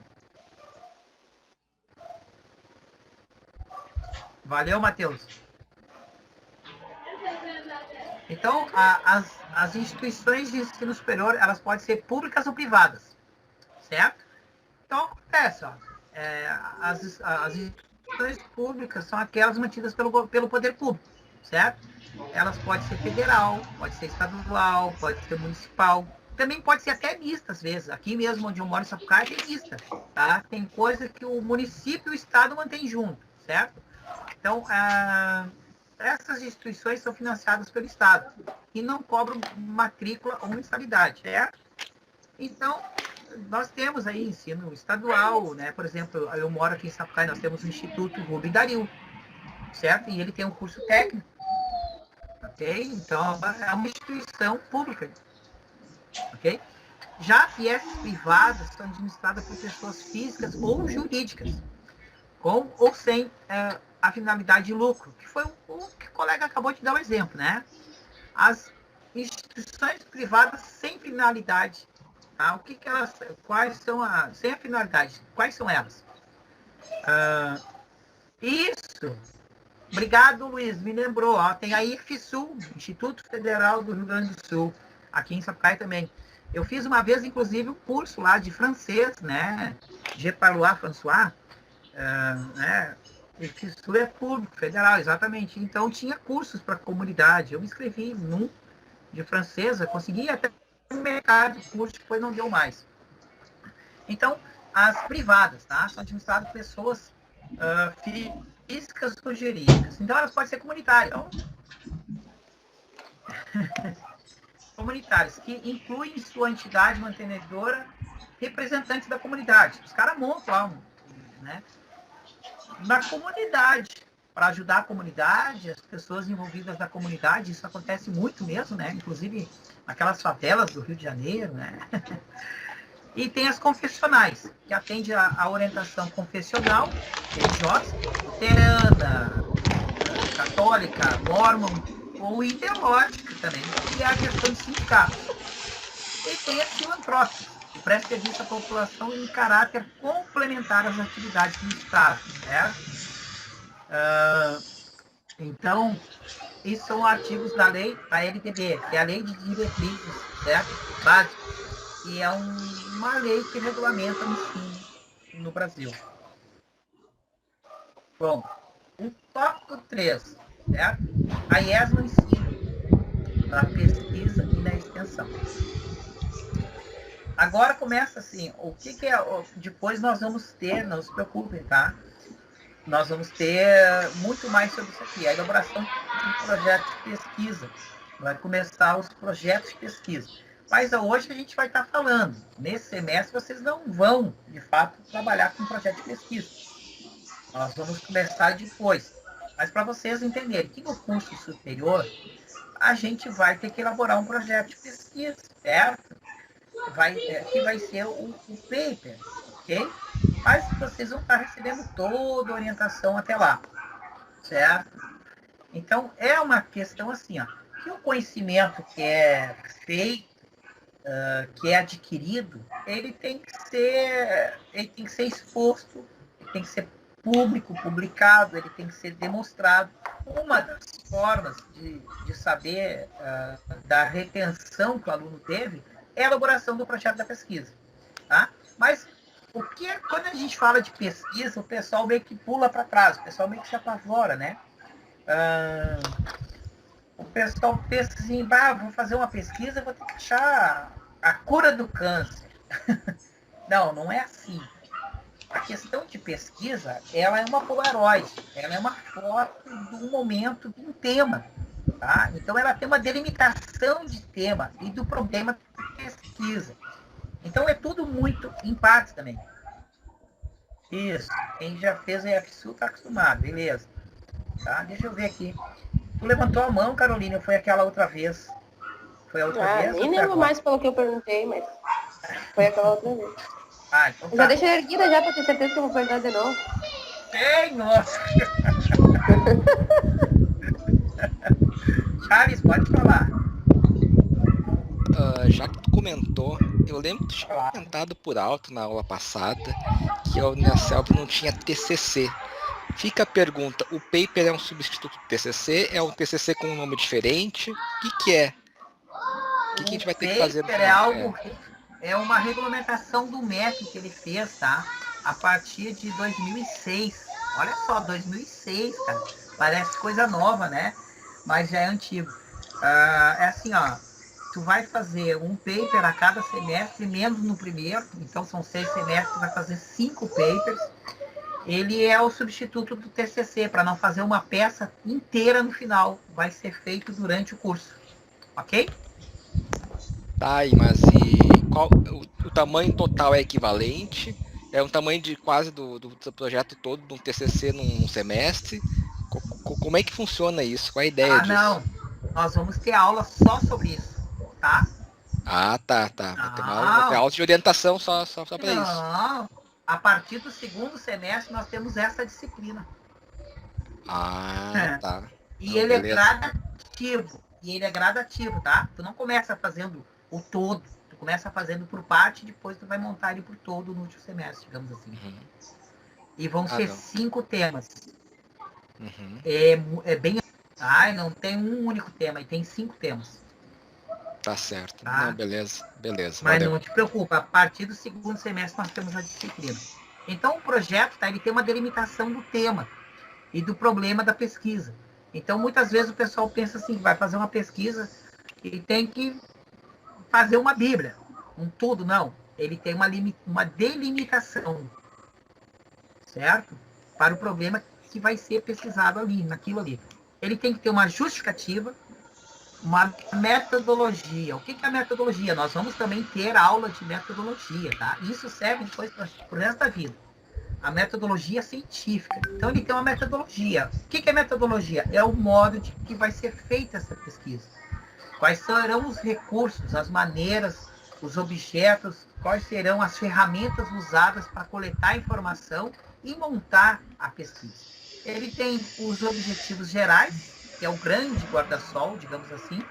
Valeu, Matheus. Então, as instituições de ensino superior, elas podem ser públicas ou privadas, certo? Então, acontece, ó, as instituições públicas são aquelas mantidas pelo poder público, certo? Elas podem ser federal, pode ser estadual, pode ser municipal, também pode ser até mista, às vezes. Aqui mesmo, onde eu moro, em Sapucaí, tem mista, tá? Tem coisa que o município e o estado mantêm junto, certo? Então, essas instituições são financiadas pelo Estado e não cobram matrícula ou mensalidade, certo? Então, nós temos aí ensino estadual, né? Por exemplo, eu moro aqui em Sapucaí, nós temos o Instituto Rubem Dario, certo? E ele tem um curso técnico, ok? Então, é uma instituição pública, ok? Já as IES privadas são administradas por pessoas físicas ou jurídicas, com ou sem a finalidade de lucro, que foi o que o colega acabou de dar o exemplo, né? As instituições privadas sem finalidade. Tá? O que elas, quais são as, sem a finalidade, quais são elas? Isso. Obrigado, Luiz, me lembrou. Ó, tem a IFSUL, Instituto Federal do Rio Grande do Sul, aqui em Sapucaí também. Eu fiz uma vez, inclusive, um curso lá de francês, né? Je parlois François, né? IFSUL é público, federal, exatamente. Então, tinha cursos para a comunidade. Eu me inscrevi num de francês, eu consegui até no mercado de curso, depois não deu mais. Então, as privadas, tá? São administradas por pessoas físicas ou jurídicas. Então, elas podem ser comunitárias. Então, comunitárias, que incluem em sua entidade mantenedora representantes da comunidade. Os caras montam lá, né? Na comunidade, para ajudar a comunidade, as pessoas envolvidas na comunidade, isso acontece muito mesmo, né? Inclusive naquelas favelas do Rio de Janeiro, né? E tem as confessionais, que atende a orientação confessional, religiosa, luterana, católica, mormon, ou ideológica também, que é a questão de sindicatos. E tem as filantrópicas, que presta serviço à população em caráter complementar às atividades do Estado, né? Então, esses são artigos da lei, da LDB, que é a Lei de Diretrizes, certo? Básicas, e é uma lei que regulamenta o ensino no Brasil. Bom, o tópico 3, certo? A IES no ensino, na pesquisa e na extensão. Agora começa assim, o que é, depois nós vamos ter, não se preocupem, tá? Nós vamos ter muito mais sobre isso aqui, a elaboração de um projeto de pesquisa. Vai começar os projetos de pesquisa. Mas hoje a gente vai estar falando, nesse semestre vocês não vão, de fato, trabalhar com um projeto de pesquisa. Nós vamos começar depois. Mas para vocês entenderem que no curso superior, a gente vai ter que elaborar um projeto de pesquisa, certo? Que vai ser o paper, ok? Mas vocês vão estar recebendo toda a orientação até lá, certo? Então, é uma questão assim, ó, que o conhecimento que é feito, que é adquirido, ele tem que ser exposto, ele tem que ser público, publicado, ele tem que ser demonstrado. Uma das formas de saber da retenção que o aluno teve é a elaboração do projeto da pesquisa, tá? Mas quando a gente fala de pesquisa, o pessoal meio que pula para trás, o pessoal meio que se apavora, né? O pessoal pensa assim, vou fazer uma pesquisa, vou ter que achar a cura do câncer. Não é assim. A questão de pesquisa, ela é uma polaroid, ela é uma foto de um momento, de um tema. Tá? Então, ela tem uma delimitação de tema e do problema de pesquisa. Então, é tudo muito em partes também. Isso. Quem já fez a IFSU está acostumado, beleza. Tá? Deixa eu ver aqui. Tu levantou a mão, Carolina, ou foi aquela outra vez? Foi a outra vez? Nem lembro mais pelo que eu perguntei, mas foi aquela outra vez. Então tá. Já deixa erguida já para ter certeza que eu vou perguntar de novo. Nossa! Charles, pode falar. Já que tu comentou, eu lembro que tu tinha comentado por alto na aula passada que a Unicelv não tinha TCC. Fica a pergunta, o paper é um substituto do TCC? É um TCC com um nome diferente? O que é? O que a gente vai ter que fazer? É uma regulamentação do MEC que ele fez, tá? A partir de 2006. Olha só, 2006, cara. Parece coisa nova, né? Mas já é antigo. É assim, ó. Tu vai fazer um paper a cada semestre, menos no primeiro. Então, são 6 semestres, tu vai fazer 5 papers. Ele é o substituto do TCC, para não fazer uma peça inteira no final. Vai ser feito durante o curso. Ok? Tá, mas qual o tamanho total é equivalente? É um tamanho de quase do projeto todo, de um TCC num semestre? Como é que funciona isso? Qual é a ideia disso? Não. Nós vamos ter aula só sobre isso, tá? Tá. Vai ter uma aula de orientação só para isso. Não. A partir do segundo semestre, nós temos essa disciplina. Tá. E ele é gradativo. e ele é gradativo, tá? Tu não começa fazendo o todo, tu começa fazendo por parte e depois tu vai montar ele por todo no último semestre, digamos assim. E vão ser 5 temas. É bem... não tem um único tema, e tem 5 temas. Tá certo. Tá? Não, beleza. Mas Valeu. não te preocupa, a partir do segundo semestre nós temos a disciplina. Então o projeto, tá, ele tem uma delimitação do tema e do problema da pesquisa. Então muitas vezes o pessoal pensa assim, vai fazer uma pesquisa e tem que fazer uma bíblia, um tudo, não. Ele tem uma delimitação, certo? Para o problema que vai ser pesquisado ali, naquilo ali. Ele tem que ter uma justificativa, uma metodologia. O que é a metodologia? Nós vamos também ter aula de metodologia, tá? Isso serve depois para o resto da vida. A metodologia científica. Então ele tem uma metodologia. O que é metodologia? É o modo de que vai ser feita essa pesquisa. Quais serão os recursos, as maneiras, os objetos, quais serão as ferramentas usadas para coletar informação e montar a pesquisa. Ele tem os objetivos gerais, que é o grande guarda-sol, digamos assim,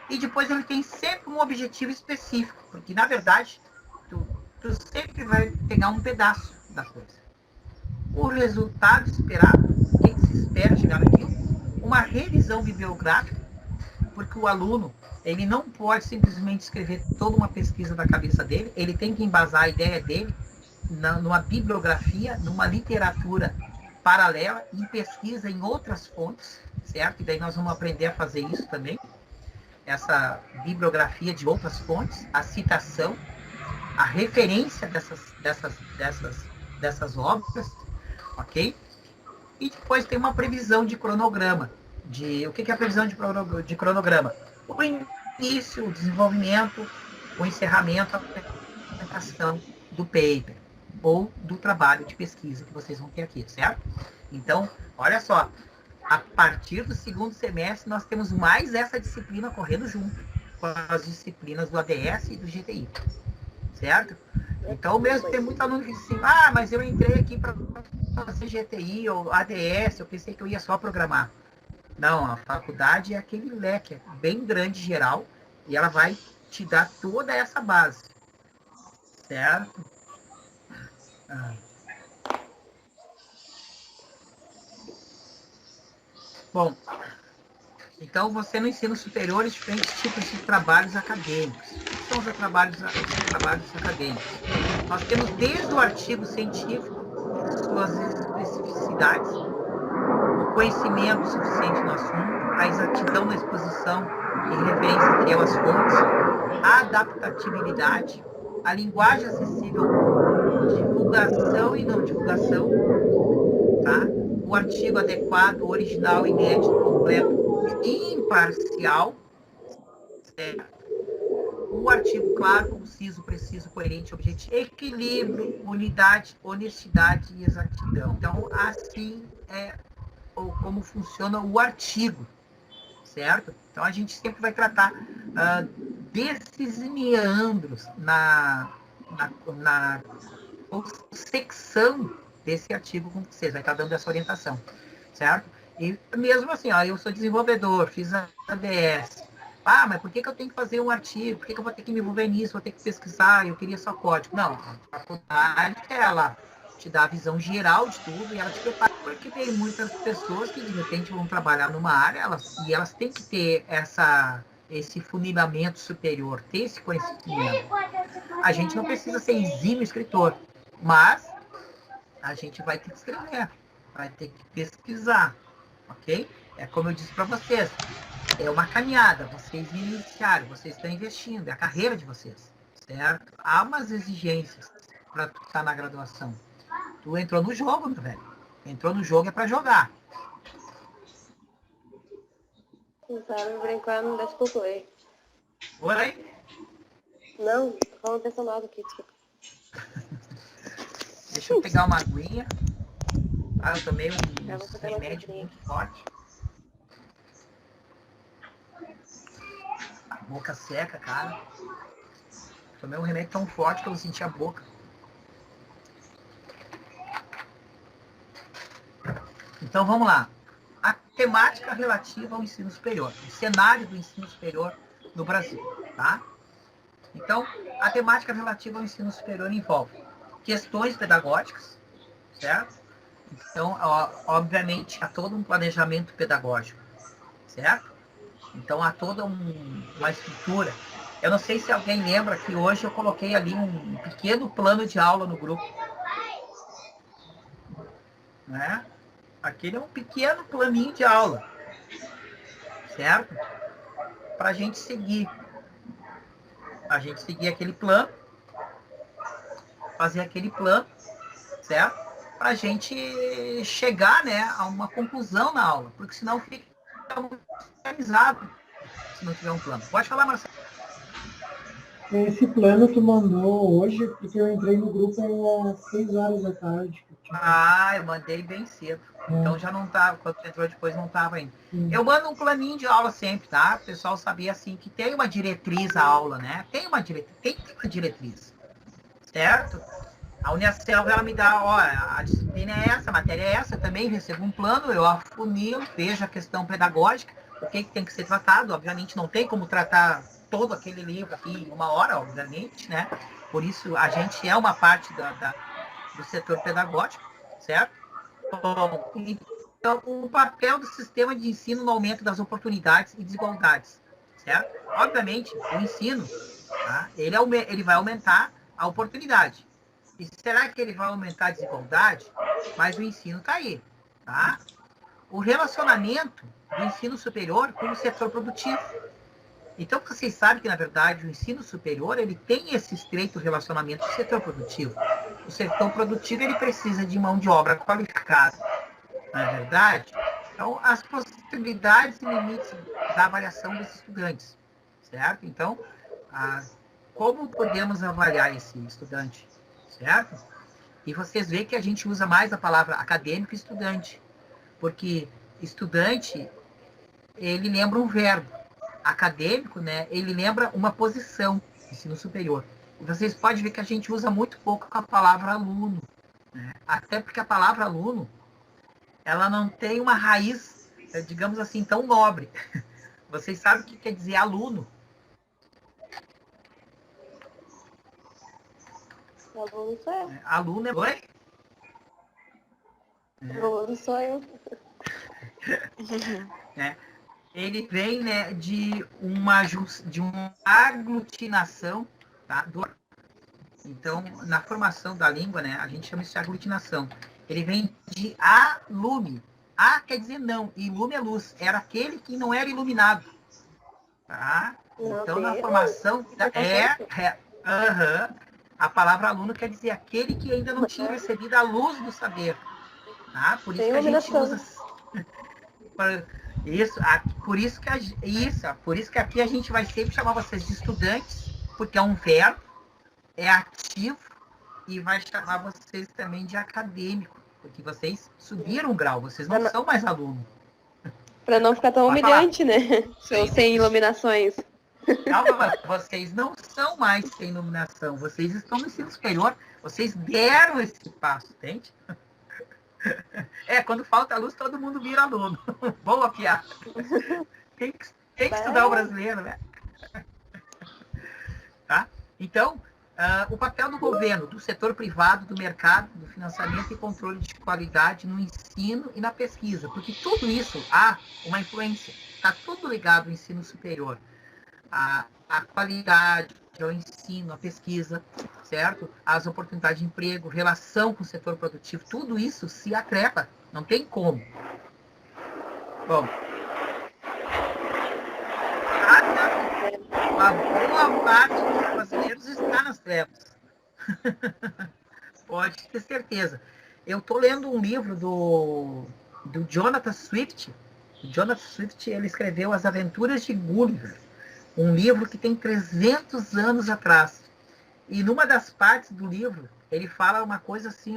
e depois ele tem sempre um objetivo específico, porque na verdade tu sempre vai pegar um pedaço da coisa. O resultado esperado, o que se espera chegar naquilo? Uma revisão bibliográfica, porque o aluno, ele não pode simplesmente escrever toda uma pesquisa da cabeça dele, ele tem que embasar a ideia dele numa bibliografia, numa literatura paralela, em pesquisa em outras fontes, certo? E daí nós vamos aprender a fazer isso também, essa bibliografia de outras fontes, a citação, a referência dessas obras, ok? E depois tem uma previsão de cronograma. O que é a previsão de cronograma? O início, o desenvolvimento, o encerramento, a apresentação do paper ou do trabalho de pesquisa que vocês vão ter aqui, certo? Então, olha só, a partir do segundo semestre nós temos mais essa disciplina correndo junto com as disciplinas do ADS e do GTI, certo? Então, mesmo tem muito aluno que diz assim, mas eu entrei aqui para fazer GTI ou ADS, eu pensei que eu ia só programar. Não, a faculdade é aquele leque bem grande, geral, e ela vai te dar toda essa base, certo? Bom, então você no ensino superior tem diferentes tipos de trabalhos acadêmicos. O que são os trabalhos acadêmicos? Nós temos desde o artigo científico, suas especificidades, o conhecimento suficiente no assunto, a exatidão na exposição e referência àquelas fontes, a adaptabilidade, a linguagem acessível, divulgação e não divulgação, tá? O artigo adequado, original, inédito, completo e imparcial, certo? O artigo claro, conciso, preciso, coerente, objetivo, equilíbrio, unidade, honestidade e exatidão. Então, assim é como funciona o artigo, certo? Então, a gente sempre vai tratar desses meandros na secção desse artigo com vocês, vai estar dando essa orientação, certo? E mesmo assim, eu sou desenvolvedor, fiz a ADS, mas por que eu tenho que fazer um artigo? Por que eu vou ter que me envolver nisso? Vou ter que pesquisar, eu queria só código. Não, a faculdade, ela te dá a visão geral de tudo e ela te prepara, porque tem muitas pessoas que de repente vão trabalhar numa área, elas têm que ter esse funilamento superior, ter esse conhecimento. A gente não precisa ser exímio escritor, mas a gente vai ter que escrever, vai ter que pesquisar, ok? É como eu disse para vocês, é uma caminhada, vocês iniciaram, vocês estão investindo, é a carreira de vocês, certo? Há umas exigências para tu estar na graduação. Tu entrou no jogo, meu velho. Entrou no jogo é para jogar. Não sabe brincar, não dá pouco aí. Oi? Não, tô falando personado aqui, desculpa. Deixa eu pegar uma aguinha. Eu tomei um remédio muito forte. A boca seca, cara. Tomei um remédio tão forte que eu senti a boca. Então vamos lá. temática relativa ao ensino superior, o cenário do ensino superior no Brasil, tá? Então, a temática relativa ao ensino superior envolve questões pedagógicas, certo? Então, obviamente, há todo um planejamento pedagógico, certo? Então, há toda uma estrutura. Eu não sei se alguém lembra que hoje eu coloquei ali um pequeno plano de aula no grupo. Né? Aquele é um pequeno planinho de aula, certo? Para a gente seguir. A gente seguir aquele plano, fazer aquele plano, certo? Para a gente chegar, né, a uma conclusão na aula, porque senão fica muito organizado se não tiver um plano. Pode falar, Marcelo. Esse plano tu mandou hoje, porque eu entrei no grupo às 6 horas da tarde. Eu mandei bem cedo. Então já não estava, quando tu entrou depois não estava ainda. Eu mando um planinho de aula sempre, tá? O pessoal sabia assim que tem uma diretriz a aula, né? Tem uma diretriz. Certo? A Unicelv, ela me dá, a disciplina é essa, a matéria é essa, eu também recebo um plano, eu afunilo, vejo a questão pedagógica, o que tem que ser tratado. Obviamente não tem como tratar todo aquele livro aqui em uma hora, obviamente, né? Por isso a gente é uma parte do setor pedagógico, certo? Bom, então, o papel do sistema de ensino no aumento das oportunidades e desigualdades, certo? Obviamente, o ensino, tá? Ele vai aumentar a oportunidade. E será que ele vai aumentar a desigualdade? Mas o ensino está aí, tá? O relacionamento do ensino superior com o setor produtivo. Então, vocês sabem que, na verdade, o ensino superior ele tem esse estreito relacionamento com o setor produtivo. O setor produtivo ele precisa de mão de obra qualificada, não é verdade? Então, as possibilidades e limites da avaliação dos estudantes, certo? Então, como podemos avaliar esse estudante, certo? E vocês veem que a gente usa mais a palavra acadêmico e estudante, porque estudante, ele lembra um verbo. Acadêmico, né, ele lembra uma posição, ensino superior. E vocês podem ver que a gente usa muito pouco a palavra aluno, né? Até porque a palavra aluno, ela não tem uma raiz, digamos assim, tão nobre. Vocês sabem o que quer dizer aluno? Aluno sou eu. Aluno é... Oi? Aluno sou eu. Ele vem, né, de uma aglutinação, tá? Então, na formação da língua, né, a gente chama isso de aglutinação. Ele vem de alume. A quer dizer não, e lume é luz. Era aquele que não era iluminado. Tá? Então, na formação... A palavra aluno quer dizer aquele que ainda não tinha recebido a luz do saber. Tá? Por isso que a gente usa... Por isso que aqui a gente vai sempre chamar vocês de estudantes, porque é um verbo, é ativo, e vai chamar vocês também de acadêmico, porque vocês subiram o grau, vocês não são mais alunos. Para não ficar tão humilhante, né? Sem iluminações. Calma, vocês não são mais sem iluminação, vocês estão no ensino superior, vocês deram esse passo, entende? Quando falta luz, todo mundo vira aluno. Boa piada. Tem que estudar o brasileiro, né? Tá? Então, o papel do governo, do setor privado, do mercado, do financiamento e controle de qualidade no ensino e na pesquisa. Porque tudo isso há uma influência. Está tudo ligado ao ensino superior. A qualidade, ao ensino, a pesquisa, certo? As oportunidades de emprego, relação com o setor produtivo, tudo isso se atrela, não tem como. Bom, a boa parte dos brasileiros está nas trevas. Pode ter certeza. Eu estou lendo um livro do Jonathan Swift. O Jonathan Swift, ele escreveu As Aventuras de Gulliver. Um livro que tem 300 anos atrás. E numa das partes do livro, ele fala uma coisa assim,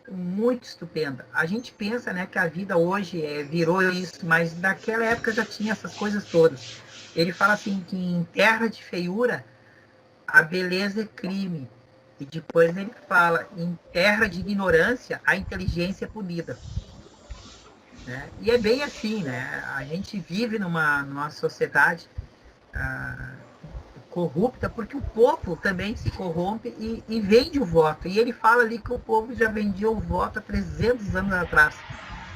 muito estupenda. A gente pensa, né, que a vida hoje virou isso, mas naquela época já tinha essas coisas todas. Ele fala assim, que em terra de feiura, a beleza é crime. E depois ele fala, em terra de ignorância, a inteligência é punida. né? E é bem assim, né? A gente vive numa sociedade corrupta porque o povo também se corrompe e vende o voto. E ele fala ali que o povo já vendia o voto há 300 anos atrás,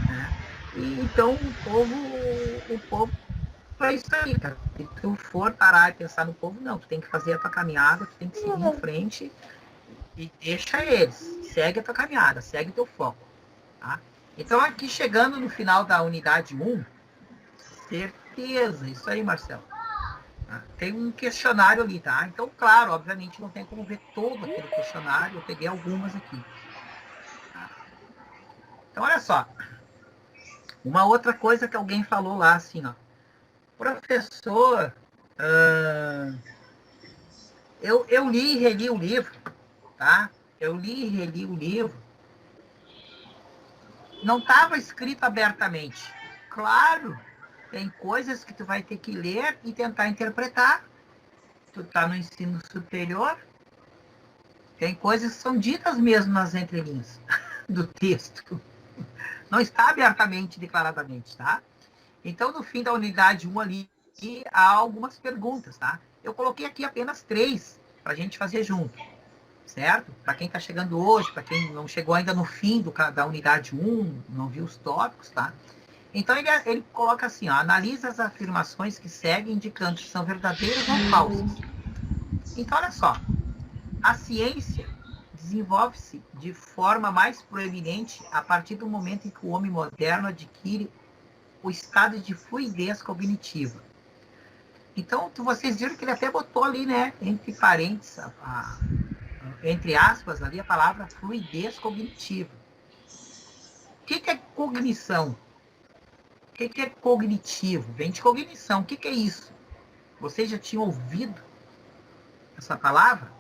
né? E então o povo é isso aí, cara. Se tu for parar e pensar no povo, não, tu tem que fazer a tua caminhada, tu tem que seguir em frente e deixa eles. Segue a tua caminhada, segue o teu foco. Tá? Então aqui chegando no final da unidade 1, certeza, isso aí, Marcelo. Tá? Tem um questionário ali, tá? Então, claro, obviamente não tem como ver todo aquele questionário, eu peguei algumas aqui. Tá? Então, olha só. Uma outra coisa que alguém falou lá, assim, ó. Professor, eu li e reli o livro, tá? Eu li e reli o livro. Não estava escrito abertamente. Claro, tem coisas que tu vai ter que ler e tentar interpretar. Tu está no ensino superior, tem coisas que são ditas mesmo nas entrelinhas do texto. Não está abertamente, declaradamente, tá? Então, no fim da unidade 1 ali, há algumas perguntas, tá? Eu coloquei aqui apenas 3 para a gente fazer junto, certo? Para quem está chegando hoje, para quem não chegou ainda no fim da unidade 1, não viu os tópicos, tá? Então, ele coloca assim, ó, analisa as afirmações que seguem indicando se são verdadeiras ou falsas. Então, olha só, a ciência desenvolve-se de forma mais proeminente a partir do momento em que o homem moderno adquire o estado de fluidez cognitiva. Então, vocês viram que ele até botou ali, né, entre parênteses, entre aspas, ali a palavra fluidez cognitiva. O que é cognição? O que é cognitivo? Vem de cognição. O que é isso? Vocês já tinham ouvido essa palavra?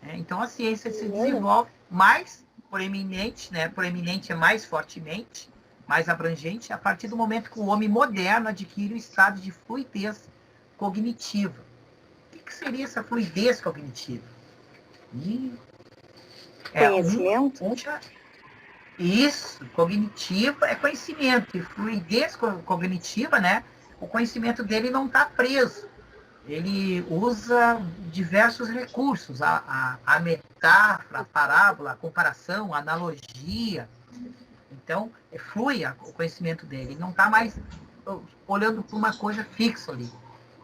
Então, a ciência se desenvolve mais proeminente, né? Proeminente é mais fortemente, mais abrangente, a partir do momento que o homem moderno adquire o estado de fluidez cognitiva. O que seria essa fluidez cognitiva? Conhecimento? Isso, cognitivo é conhecimento. E fluidez cognitiva, né? O conhecimento dele não está preso. Ele usa diversos recursos, a metáfora, a parábola, a comparação, a analogia. Então, flui o conhecimento dele. Ele não está mais olhando para uma coisa fixa ali.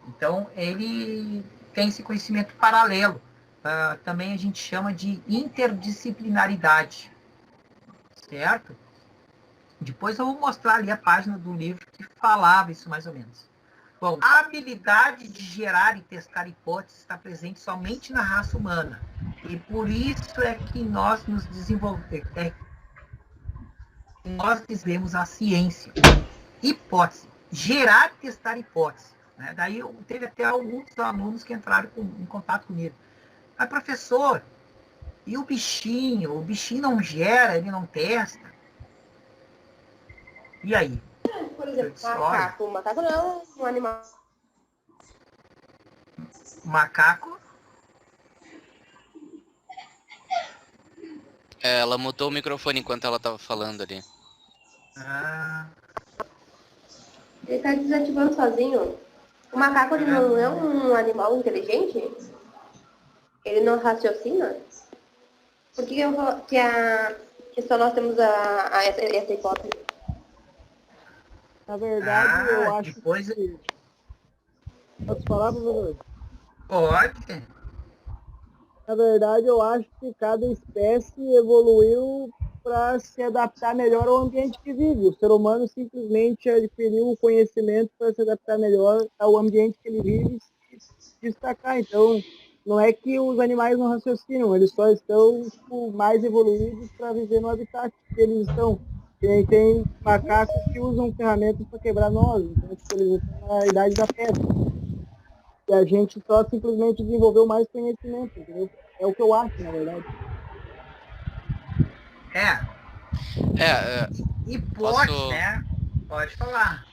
Então, ele tem esse conhecimento paralelo. Também a gente chama de interdisciplinaridade. Certo? Depois eu vou mostrar ali a página do livro que falava isso mais ou menos. Bom, a habilidade de gerar e testar hipóteses está presente somente na raça humana. E por isso é que nós nos desenvolvemos, nós desenvolvemos a ciência. Hipótese. Gerar e testar hipóteses. Né? Daí teve até alguns alunos que entraram em contato comigo. Mas, professor, e o bichinho? O bichinho não gera, ele não testa. E aí? Por exemplo, macaco. O macaco não é um animal. Macaco? Ela mutou o microfone enquanto ela estava falando ali. Ele está desativando sozinho. O macaco ele não é um animal inteligente? Ele não raciocina? Por que só nós temos essa hipótese? Na verdade, eu acho que... Posso falar, professor? Pode. Na verdade, eu acho que cada espécie evoluiu para se adaptar melhor ao ambiente que vive. O ser humano simplesmente adquiriu o conhecimento para se adaptar melhor ao ambiente que ele vive e se destacar. Então, não é que os animais não raciocinam, eles só estão mais evoluídos para viver no habitat que eles estão. Tem macacos que usam ferramentas para quebrar nós, então eles estão na idade da pedra. E a gente só simplesmente desenvolveu mais conhecimento, entendeu? É o que eu acho, na verdade. Hipótese, posso... né? Pode falar.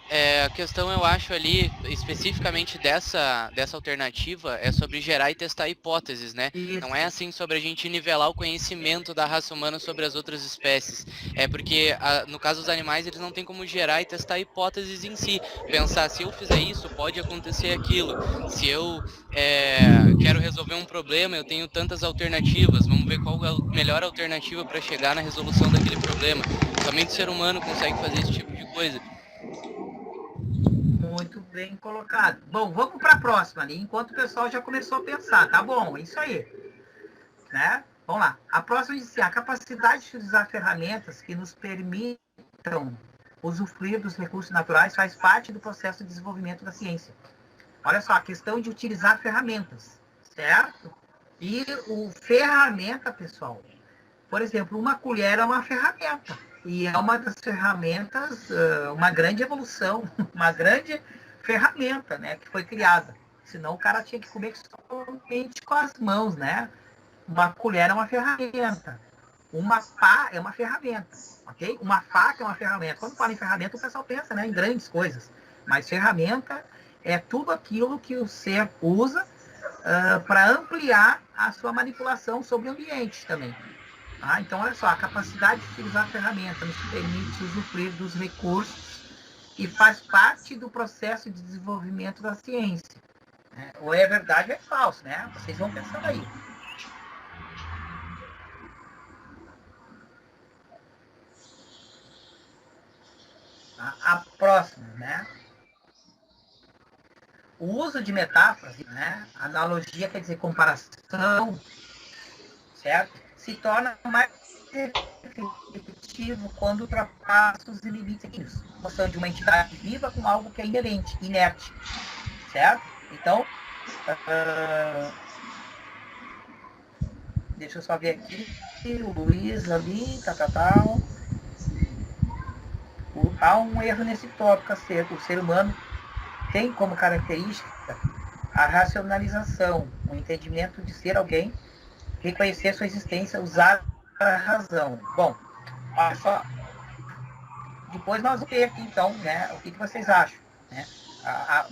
A questão, eu acho, ali, especificamente dessa alternativa, é sobre gerar e testar hipóteses, né? Isso. Não é assim sobre a gente nivelar o conhecimento da raça humana sobre as outras espécies. É porque, no caso dos animais, eles não têm como gerar e testar hipóteses em si. Pensar, se eu fizer isso, pode acontecer aquilo. Se eu quero resolver um problema, eu tenho tantas alternativas. Vamos ver qual é a melhor alternativa para chegar na resolução daquele problema. Somente o ser humano consegue fazer esse tipo de coisa. Muito bem colocado. Bom, vamos para a próxima ali, enquanto o pessoal já começou a pensar. Tá bom, é isso aí. Né? Vamos lá. A próxima diz assim, a capacidade de utilizar ferramentas que nos permitam usufruir dos recursos naturais faz parte do processo de desenvolvimento da ciência. Olha só, a questão de utilizar ferramentas, certo? E o ferramenta, pessoal, por exemplo, uma colher é uma ferramenta. E é uma das ferramentas, uma grande evolução, uma grande ferramenta, né, que foi criada. Senão o cara tinha que comer somente com as mãos, né? Uma colher é uma ferramenta. Uma pá é uma ferramenta, ok? Uma faca é uma ferramenta. Quando fala em ferramenta, o pessoal pensa, né, em grandes coisas. Mas ferramenta é tudo aquilo que o ser usa para ampliar a sua manipulação sobre o ambiente também. Então, olha só, a capacidade de utilizar a ferramenta nos permite usufruir dos recursos e faz parte do processo de desenvolvimento da ciência. Ou é verdade ou é falso, né? Vocês vão pensando aí. A próxima, né? O uso de metáforas, né? Analogia quer dizer comparação, certo? Se torna mais efetivo quando ultrapassa os limites, mostrando de uma entidade viva com algo que é inerente, inerte, certo? Então, deixa eu só ver aqui, o Luiz ali, tal. Há um erro nesse tópico, o ser humano tem como característica a racionalização, o entendimento de ser alguém, reconhecer sua existência, usar a razão. Bom, olha só. Depois nós vamos ver aqui, então, né, o que vocês acham. Né?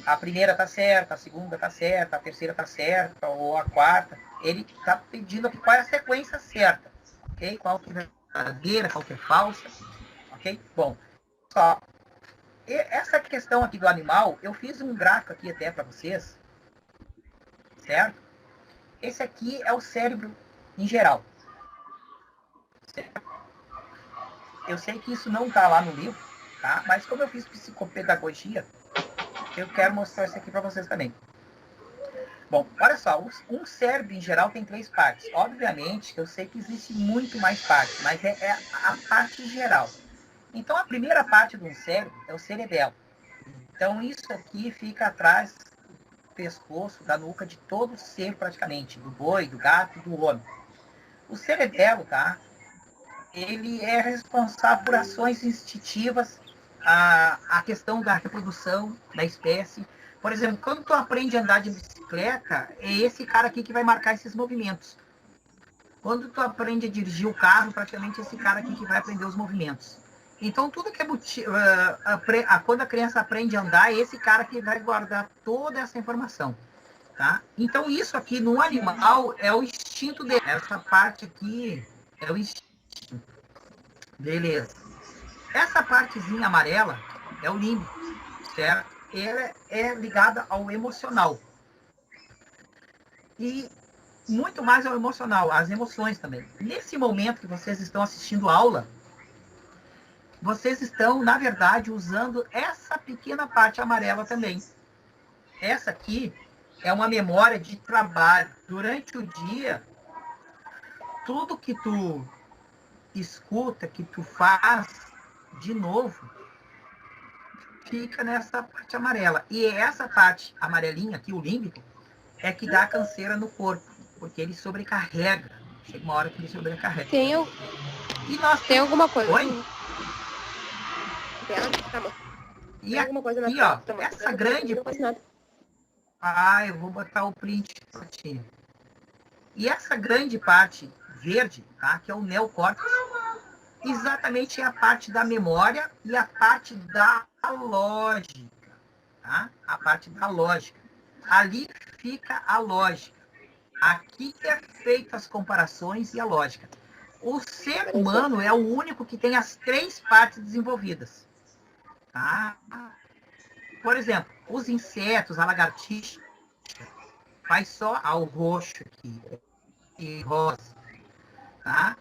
A primeira está certa, a segunda está certa, a terceira está certa, ou a quarta. Ele está pedindo aqui qual é a sequência certa. Ok? Qual que é verdadeira, qual que é falsa. Ok? Bom, só. Essa questão aqui do animal, eu fiz um gráfico aqui até para vocês. Certo? Esse aqui é o cérebro em geral. Eu sei que isso não está lá no livro, tá? Mas como eu fiz psicopedagogia, eu quero mostrar isso aqui para vocês também. Bom, olha só, um cérebro em geral tem 3 partes. Obviamente, eu sei que existe muito mais partes, mas é a parte geral. Então, a primeira parte do cérebro é o cerebelo. Então, isso aqui fica atrás do pescoço, da nuca de todo ser praticamente, do boi, do gato e do homem. O cerebelo, tá? Ele é responsável por ações instintivas, a questão da reprodução da espécie. Por exemplo, quando tu aprende a andar de bicicleta, é esse cara aqui que vai marcar esses movimentos. Quando tu aprende a dirigir o carro, praticamente esse cara aqui que vai aprender os movimentos. Então, tudo que é quando a criança aprende a andar, é esse cara que vai guardar toda essa informação. Tá? Então, isso aqui no animal é o instinto dele. Essa parte aqui é o instinto. Beleza. Essa partezinha amarela é o límbico, certo? Ela é ligada ao emocional. E muito mais ao emocional, às emoções também. Nesse momento que vocês estão assistindo a aula, vocês estão, na verdade, usando essa pequena parte amarela também. Essa aqui é uma memória de trabalho. Durante o dia, tudo que tu escuta, que tu faz de novo, fica nessa parte amarela. E essa parte amarelinha aqui, o límbico, é que dá canseira no corpo, porque ele sobrecarrega. Chega uma hora que ele sobrecarrega. Tem alguma coisa? Oi? E alguma coisa aqui, ó, essa grande... eu vou botar o print pra ti. E essa grande parte verde, tá, que é o neocórtex, exatamente a parte da memória e a parte da lógica. Tá? A parte da lógica. Ali fica a lógica. Aqui é feito as comparações e a lógica. O ser humano é o único que tem as 3 partes desenvolvidas. Tá? Por exemplo, os insetos, a lagartixa, faz só ao roxo aqui e rosa. Tá?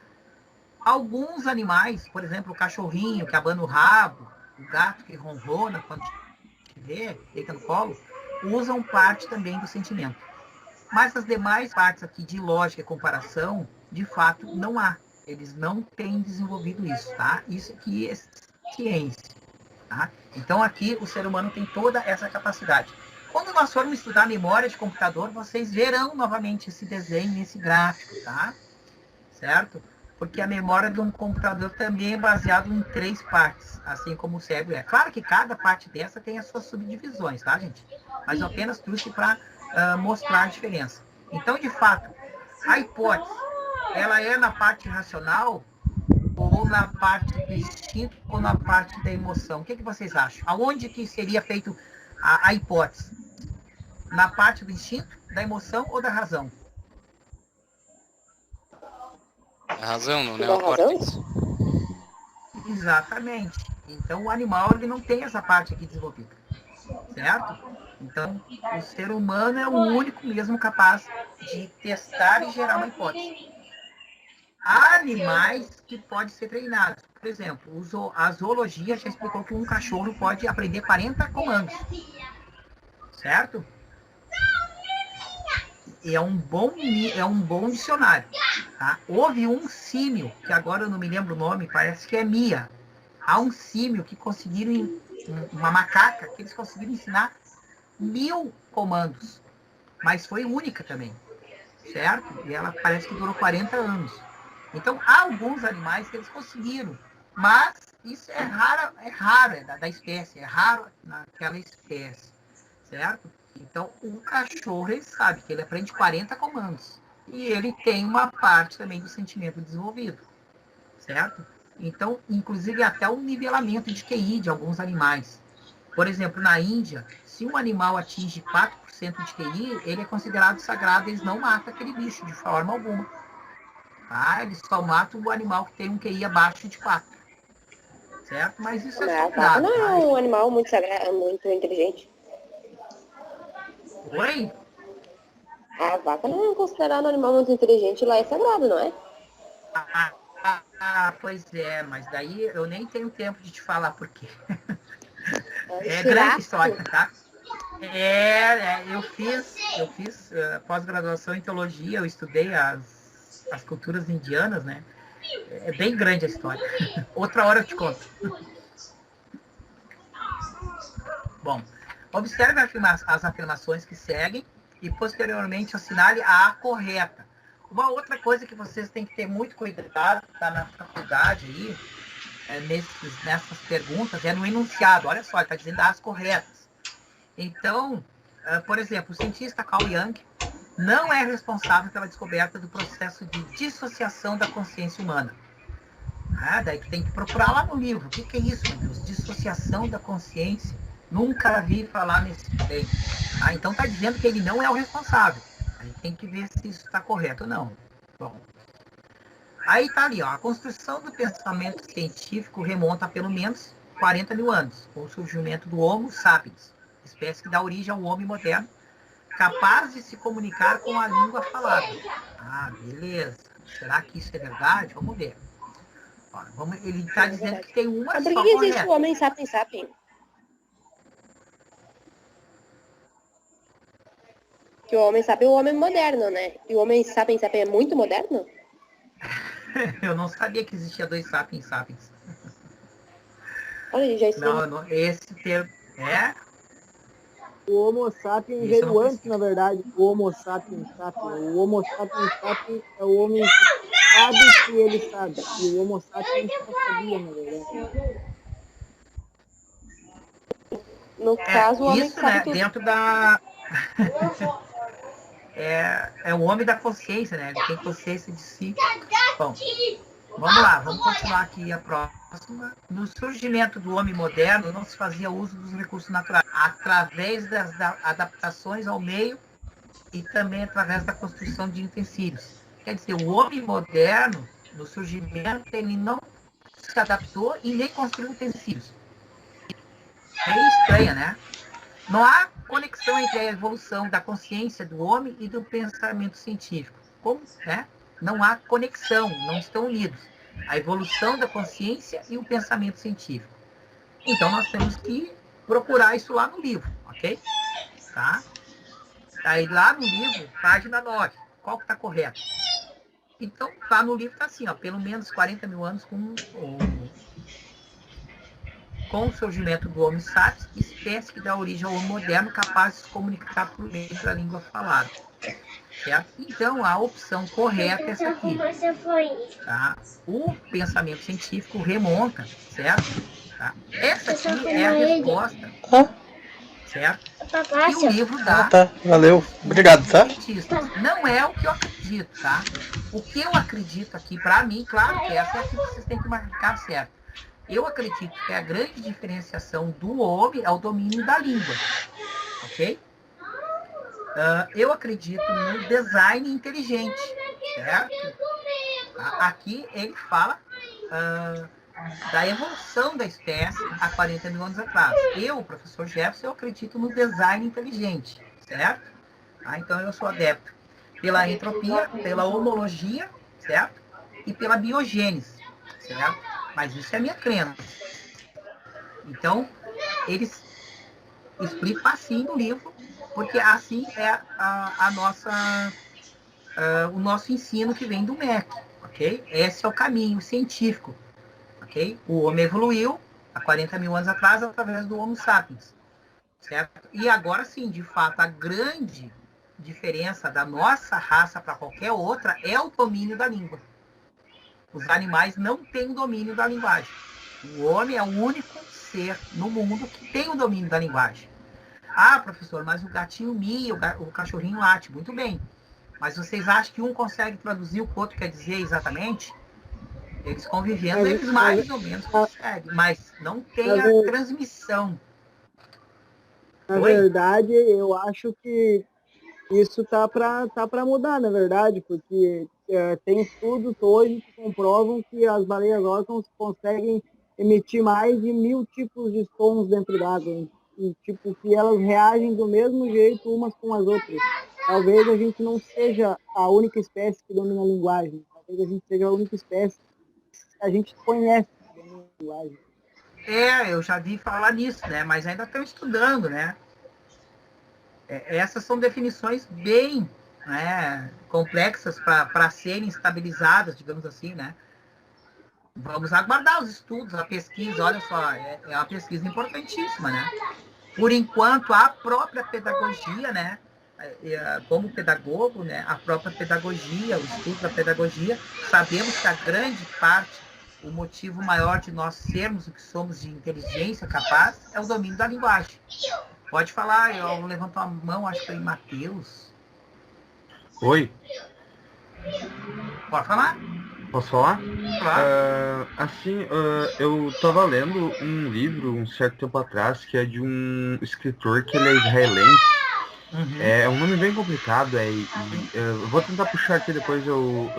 Alguns animais, por exemplo, o cachorrinho que abana o rabo, o gato que ronrona quando te vê, deita no colo, usam parte também do sentimento. Mas as demais partes aqui de lógica e comparação, de fato, não há. Eles não têm desenvolvido isso, tá? Isso aqui é ciência, tá? Então aqui o ser humano tem toda essa capacidade. Quando nós formos estudar memória de computador, vocês verão novamente esse desenho, esse gráfico, tá? Certo? Porque a memória de um computador também é baseado em 3 partes, assim como o cérebro é. Claro que cada parte dessa tem as suas subdivisões, tá, gente? Mas eu apenas trouxe para mostrar a diferença. Então, de fato, a hipótese, ela é na parte racional ou na parte do instinto ou na parte da emoção? O que vocês acham? Aonde que seria feito a hipótese? Na parte do instinto, da emoção ou da razão? A razão, não é o córtex. Exatamente. Então, o animal ele não tem essa parte aqui desenvolvida. Certo? Então, o ser humano é o único mesmo capaz de testar e gerar uma hipótese. Há animais que podem ser treinados. Por exemplo, a zoologia já explicou que um cachorro pode aprender 40 comandos. Certo? E é um bom dicionário. Tá? Houve um símio, que agora eu não me lembro o nome, parece que é Mia. Há um símio que conseguiram, uma macaca, que eles conseguiram ensinar 1000 comandos. Mas foi única também. Certo? E ela parece que durou 40 anos. Então, há alguns animais que eles conseguiram. Mas isso é raro da espécie. É raro naquela espécie. Certo? Então, o cachorro, ele sabe que ele aprende 40 comandos. E ele tem uma parte também do sentimento desenvolvido. Certo? Então, inclusive, até o nivelamento de QI de alguns animais. Por exemplo, na Índia, se um animal atinge 4% de QI, ele é considerado sagrado, eles não matam aquele bicho de forma alguma. Tá? Eles só matam o animal que tem um QI abaixo de 4. Certo? Mas isso é estudado. Não é um animal muito sagrado, muito inteligente. Oi? A vaca não é considerada um animal muito inteligente, lá é sagrado, não é? Pois é, mas daí eu nem tenho tempo de te falar por quê. É grande história, tá? Eu fiz pós-graduação em teologia, eu estudei as culturas indianas, né? É bem grande a história. Outra hora eu te conto. Bom, observe as afirmações que seguem e posteriormente assinale a correta. Uma outra coisa que vocês têm que ter muito cuidado, tá na faculdade aí, nessas perguntas, é no enunciado. Olha só, ele está dizendo as corretas. Então, por exemplo, o cientista Carl Jung não é responsável pela descoberta do processo de dissociação da consciência humana. Daí tu tem que procurar lá no livro. O que é isso, meu Deus? Dissociação da consciência. Nunca vi falar nesse tempo. Então está dizendo que ele não é o responsável. A gente tem que ver se isso está correto ou não. Bom, aí está ali, ó, a construção do pensamento científico remonta a pelo menos 40 mil anos, com o surgimento do Homo sapiens, espécie que dá origem ao homem moderno, capaz de se comunicar com a língua falada. Beleza. Será que isso é verdade? Vamos ver. Ó, ele está dizendo que tem uma só correta. Por que existe o homem sapiens? Que o homem sapiens é o homem moderno, né? E o homem sapiens é muito moderno? Eu não sabia que existia 2 sapiens. Olha, ele já estudou. Não, esse termo é... O Homo sapiens veio antes, na verdade. O Homo sapiens sapiens. O Homo sapiens sapiens é o homem que sabe que ele sabe. E o Homo sapiens não sabia, na verdade. No caso, o homem isso, sabe né, tudo. dentro da... é o homem da consciência, né? Ele tem consciência de si. Bom, Vamos lá, vamos continuar aqui a próxima. No surgimento do homem moderno, não se fazia uso dos recursos naturais, através das adaptações ao meio e também através da construção de utensílios. Quer dizer, o homem moderno, no surgimento, ele não se adaptou e nem construiu utensílios. É estranha, né? Não há conexão entre a evolução da consciência do homem e do pensamento científico. Como, né? Não há conexão, não estão unidos. A evolução da consciência e o pensamento científico. Então, nós temos que procurar isso lá no livro, ok? Tá? Aí, lá no livro, página 9, qual que está correto? Então, lá no livro está assim, ó, pelo menos 40 mil anos com o surgimento do Homo sapiens, espécie que dá origem ao Homo moderno, capaz de se comunicar por meio da língua falada. Certo? Então, a opção correta é essa aqui. Tá? O pensamento científico remonta, certo? Tá? Essa aqui é a resposta, certo? Que o livro dá. Tá, valeu. Obrigado, tá? Não é o que eu acredito, tá? O que eu acredito aqui, para mim, claro que essa é a que vocês têm que marcar certo. Eu acredito que a grande diferenciação do homem é o domínio da língua, ok? Eu acredito no design inteligente, certo? Aqui ele fala da evolução da espécie há 40 mil anos atrás. Eu, professor Jefferson, eu acredito no design inteligente, certo? Então eu sou adepto pela entropia, pela homologia, certo? E pela biogênese, certo? Mas isso é a minha crença. Então, eles explicam assim no livro, porque assim é o nosso ensino que vem do MEC, ok? Esse é o caminho científico, ok? O homem evoluiu há 40 mil anos atrás através do Homo sapiens, certo? E agora sim, de fato, a grande diferença da nossa raça para qualquer outra é o domínio da língua. Os animais não têm o domínio da linguagem. O homem é o único ser no mundo que tem o domínio da linguagem. Ah, professor, mas o gatinho mia, o cachorrinho late. Muito bem. Mas vocês acham que um consegue traduzir o que o outro quer dizer exatamente? Eles convivendo, eles mais ou menos conseguem. Mas não tem a transmissão. Na verdade, eu acho que isso tá para mudar, na verdade, porque tem estudos hoje que comprovam que as baleias órgãos conseguem emitir mais de 1000 tipos de sons dentro d'água. E, tipo, que elas reagem do mesmo jeito umas com as outras. Talvez a gente não seja a única espécie que domina a linguagem. Talvez a gente seja a única espécie que a gente conhece que domina a linguagem. Eu já vi falar nisso, né? Mas ainda estão estudando, né? Essas são definições bem, né, complexas para serem estabilizadas, digamos assim, né? Vamos aguardar os estudos, a pesquisa, olha só, é uma pesquisa importantíssima, né? Por enquanto, a própria pedagogia, né? Como pedagogo, né? A própria pedagogia, o estudo da pedagogia, sabemos que a grande parte, o motivo maior de nós sermos o que somos de inteligência capaz é o domínio da linguagem. Pode falar, eu levanto a mão, acho que foi em Mateus. Oi. Pode falar? Posso falar? Claro. Eu estava lendo um livro um certo tempo atrás que é de um escritor que ele é israelense. Uhum. É um nome bem complicado. Eu vou tentar puxar aqui, depois eu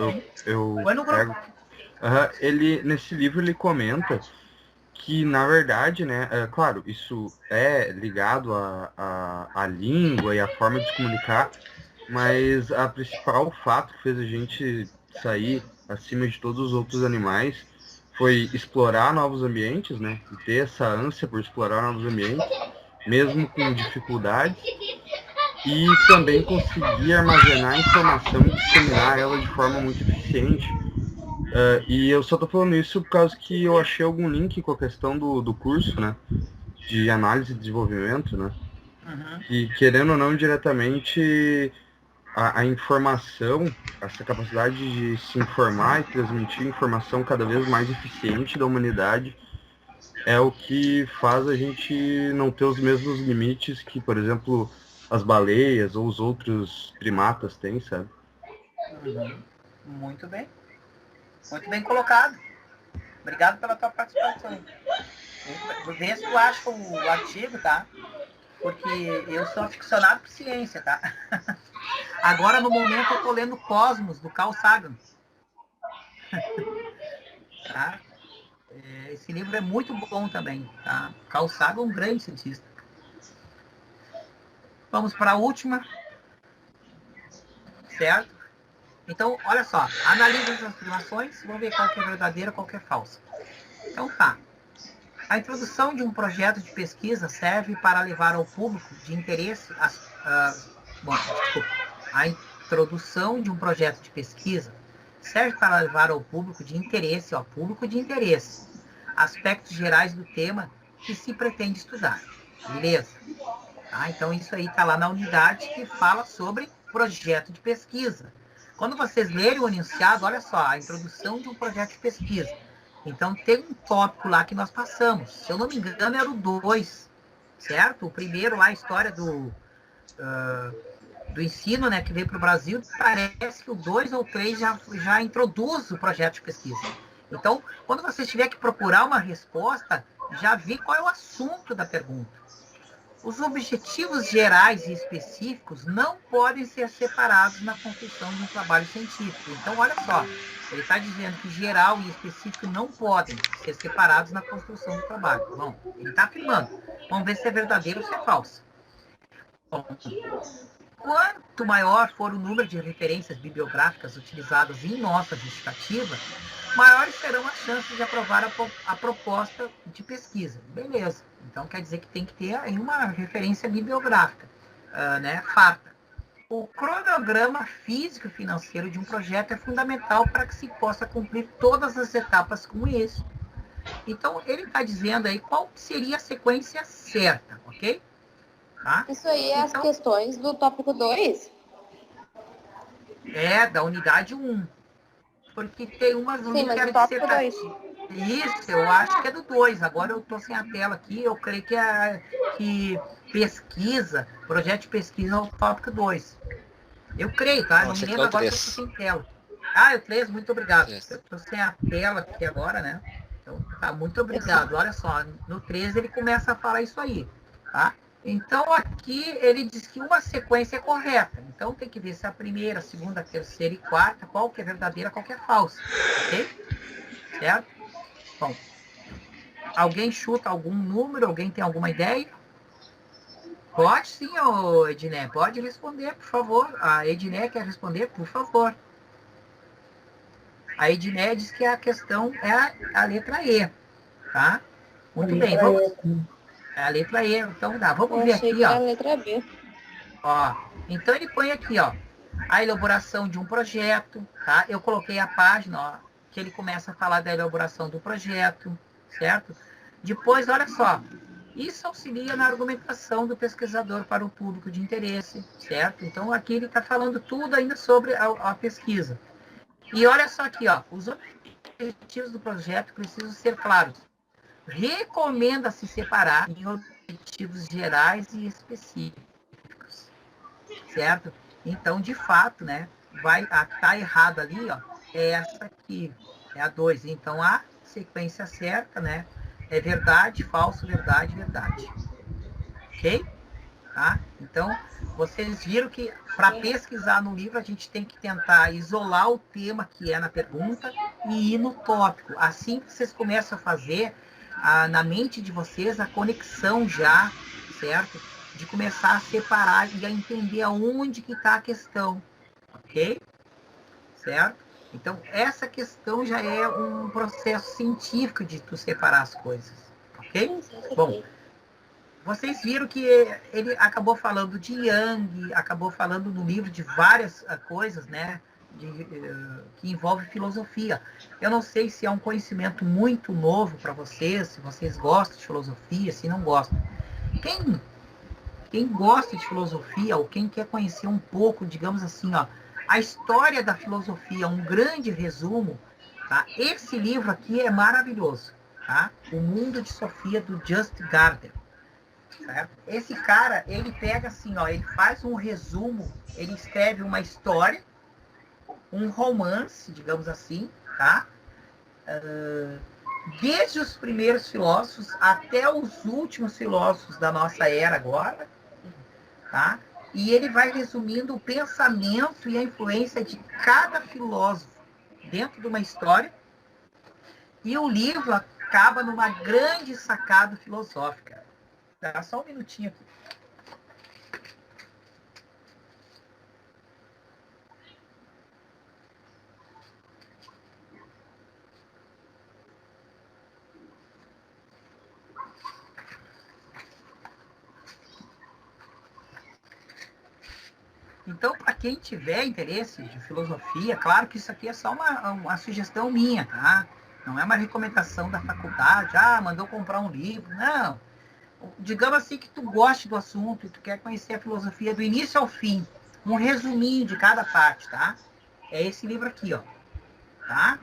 pego. Nesse livro ele comenta que, na verdade, né, claro, isso é ligado à língua e à forma de se comunicar, mas a principal fato que fez a gente sair acima de todos os outros animais foi explorar novos ambientes, né, e ter essa ânsia por explorar novos ambientes, mesmo com dificuldades, e também conseguir armazenar informação e disseminar ela de forma muito eficiente. E eu só tô falando isso por causa que eu achei algum link com a questão do curso, né, de análise e desenvolvimento, né, e querendo ou não, diretamente a informação, essa capacidade de se informar e transmitir informação cada vez mais eficiente da humanidade é o que faz a gente não ter os mesmos limites que, por exemplo, as baleias ou os outros primatas têm, sabe? Muito bem. Muito bem colocado. Obrigado pela tua participação. Vê se tu acha o artigo, tá? Porque eu sou aficionado por ciência, tá? Agora, no momento, eu tô lendo Cosmos, do Carl Sagan. Tá? Esse livro é muito bom também, tá? Carl Sagan é um grande cientista. Vamos para a última. Certo? Então, olha só. Analise as afirmações, vamos ver qual que é verdadeira e qual que é falsa. Então, tá. A introdução de um projeto de pesquisa serve para levar ao público de interesse... A introdução de um projeto de pesquisa serve para levar ao público de interesse, aspectos gerais do tema que se pretende estudar. Beleza? Tá? Então, isso aí está lá na unidade que fala sobre projeto de pesquisa. Quando vocês lerem o enunciado, olha só, a introdução de um projeto de pesquisa. Então, tem um tópico lá que nós passamos. Se eu não me engano, era o 2, certo? O primeiro lá, a história do ensino, né, que veio para o Brasil, parece que o 2 ou 3 já introduz o projeto de pesquisa. Então, quando você tiver que procurar uma resposta, já vê qual é o assunto da pergunta. Os objetivos gerais e específicos não podem ser separados na construção de um trabalho científico. Então, olha só, ele está dizendo que geral e específico não podem ser separados na construção do trabalho. Bom, ele está afirmando. Vamos ver se é verdadeiro ou se é falso. Bom, quanto maior for o número de referências bibliográficas utilizadas em nossa justificativa, maiores serão as chances de aprovar a proposta de pesquisa. Beleza. Então, quer dizer que tem que ter aí uma referência bibliográfica, né, farta. O cronograma físico e financeiro de um projeto é fundamental para que se possa cumprir todas as etapas com isso. Então, ele está dizendo aí qual seria a sequência certa, ok? Tá? Isso aí é as questões do tópico 2? Da unidade 1. Porque tem umas Sim, mas o tópico 2. Isso, eu acho que é do 2. Agora eu estou sem a tela aqui, eu creio que pesquisa, projeto de pesquisa é o tópico 2. Eu creio, tá? Não me lembro agora que eu estou sem tela. Ah, o 3, muito obrigado. Eu estou sem a tela aqui agora, né? Então, tá, muito obrigado. Olha só, no 3 ele começa a falar isso aí, tá? Então, aqui ele diz que uma sequência é correta. Então, tem que ver se a primeira, a segunda, a terceira e quarta, qual que é verdadeira, qual que é falsa. Ok? Certo? Bom, alguém chuta algum número? Alguém tem alguma ideia? Pode sim, Edné. Pode responder, por favor. A Edné quer responder, por favor. A Edné diz que a questão é a letra E. Tá? Muito bem. Vamos... É a letra E, então dá. Vamos ver aqui, ó. A letra B. Ó, então ele põe aqui, ó, a elaboração de um projeto, tá? Eu coloquei a página, ó, que ele começa a falar da elaboração do projeto, certo? Depois, olha só, isso auxilia na argumentação do pesquisador para o público de interesse, certo? Então aqui ele está falando tudo ainda sobre a pesquisa. E olha só aqui, ó, os objetivos do projeto precisam ser claros. Recomenda-se separar em objetivos gerais e específicos, certo? Então, de fato, né, tá errado ali, ó, é essa aqui, é a 2. Então, a sequência certa, né, é verdade, falso, verdade, verdade. Ok? Tá? Então, vocês viram que para pesquisar no livro, a gente tem que tentar isolar o tema que é na pergunta e ir no tópico. Assim que vocês começam a fazer na mente de vocês a conexão já, certo? De começar a separar e a entender aonde que está a questão, ok? Certo? Então, essa questão já é um processo científico de tu separar as coisas, ok? Bom, vocês viram que ele acabou falando de Yang, acabou falando no livro de várias coisas, né? Que envolve filosofia. Eu não sei se é um conhecimento muito novo para vocês, se vocês gostam de filosofia, se não gostam. Quem gosta de filosofia ou quem quer conhecer um pouco, digamos assim, ó, a história da filosofia, um grande resumo, tá? Esse livro aqui é maravilhoso, tá? O Mundo de Sofia, do Just Gardner. Certo? Esse cara, ele pega assim, ó, ele faz um resumo, ele escreve uma história, um romance, digamos assim, tá? desde os primeiros filósofos até os últimos filósofos da nossa era agora, tá? E ele vai resumindo o pensamento e a influência de cada filósofo dentro de uma história. E o livro acaba numa grande sacada filosófica. Dá só um minutinho aqui. Então, para quem tiver interesse de filosofia, claro que isso aqui é só uma sugestão minha, tá? Não é uma recomendação da faculdade, mandou comprar um livro, não. Digamos assim que tu goste do assunto e tu quer conhecer a filosofia do início ao fim, um resuminho de cada parte, tá? É esse livro aqui, ó, tá?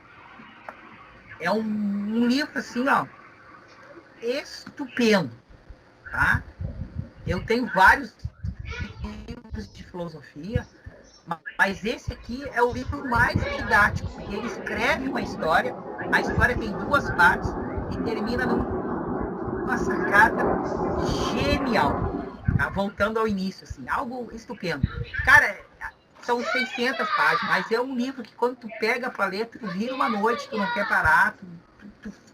É um livro assim, ó, estupendo, tá? Eu tenho vários livros de filosofia, mas esse aqui é o livro mais didático, porque ele escreve uma história, a história tem 2 partes e termina numa sacada genial, tá? Voltando ao início, assim, algo estupendo. Cara, são 600 páginas, mas é um livro que quando tu pega pra ler, tu vira uma noite, tu não quer parar,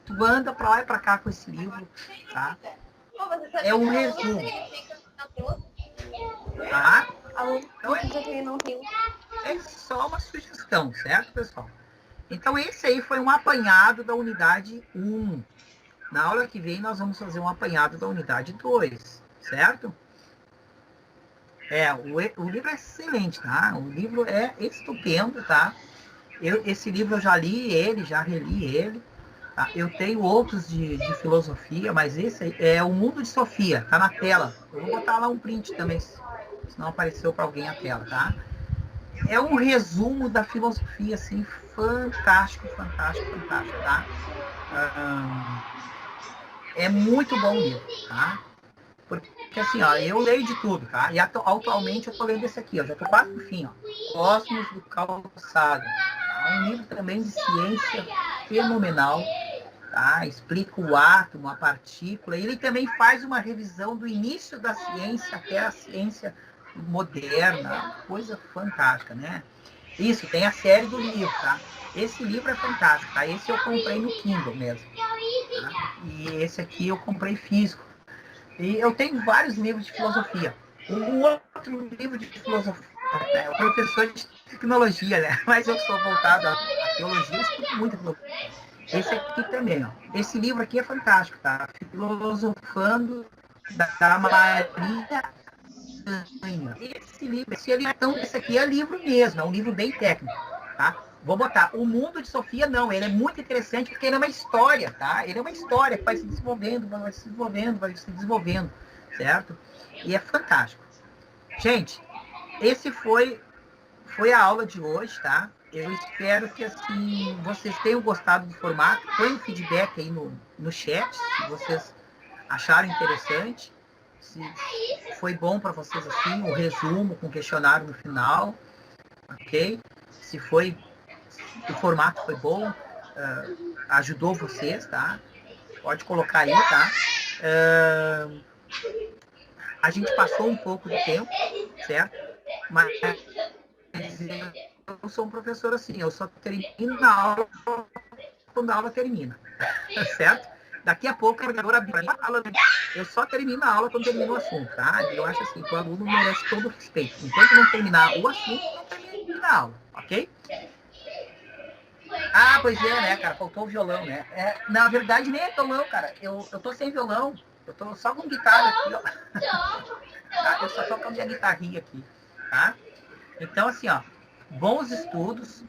tu anda pra lá e pra cá com esse livro, tá? É um resumo. Tá? Então é só uma sugestão, certo, pessoal? Então esse aí foi um apanhado da unidade 1. Na aula que vem nós vamos fazer um apanhado da unidade 2, certo? O livro é excelente, tá? O livro é estupendo, tá? Esse livro eu já li ele, já reli ele. Tá? Eu tenho outros de filosofia, mas esse aí é O Mundo de Sofia, tá na tela. Eu vou botar lá um print também, se não apareceu para alguém a tela, tá? É um resumo da filosofia, assim, fantástico, fantástico, fantástico, tá? É muito bom o livro, tá? Porque assim, ó, eu leio de tudo, tá? E atualmente eu tô lendo esse aqui, ó, já tô quase no fim, ó. Cosmos do Calçado. Tá? Um livro também de ciência fenomenal, tá? Explica o átomo, a partícula. E ele também faz uma revisão do início da ciência até a ciência moderna, coisa fantástica, né? Isso, tem a série do livro, tá? Esse livro é fantástico, tá? Esse eu comprei no Kindle mesmo, tá? E esse aqui eu comprei físico. E eu tenho vários livros de filosofia. Um outro livro de filosofia é o professor de tecnologia, né? Mas eu sou voltado à teologia, eu estudo muito filosofia. Esse aqui também, ó. Esse livro aqui é fantástico, tá? Filosofando da Maria. Esse aqui é livro mesmo, é um livro bem técnico, tá? Vou botar O Mundo de Sofia, não, ele é muito interessante porque ele é uma história, tá? Ele é uma história que vai se desenvolvendo, vai se desenvolvendo, vai se desenvolvendo, certo? E é fantástico. Gente, esse foi a aula de hoje, tá? Eu espero que, assim, vocês tenham gostado do formato. Põe um feedback aí no chat, se vocês acharam interessante. Se foi bom para vocês, assim, o resumo com questionário no final, ok? Se o formato foi bom, ajudou vocês, tá? Pode colocar aí, tá? A gente passou um pouco do tempo, certo? Mas eu sou um professor assim, eu só termino a aula quando a aula termina, certo? Daqui a pouco a coordenadora abre a aula, eu só termino a aula quando termina o assunto, tá? Eu acho assim, que o aluno merece todo o respeito. Enquanto não terminar o assunto, não termina a aula, ok? Ah, pois é, né, cara? Faltou o violão, né? Na verdade, nem é violão, cara. Eu tô sem violão. Eu tô só com guitarra aqui, ó. Tá? Eu só tô com a minha guitarrinha aqui, tá? Então, assim, ó. Bons estudos,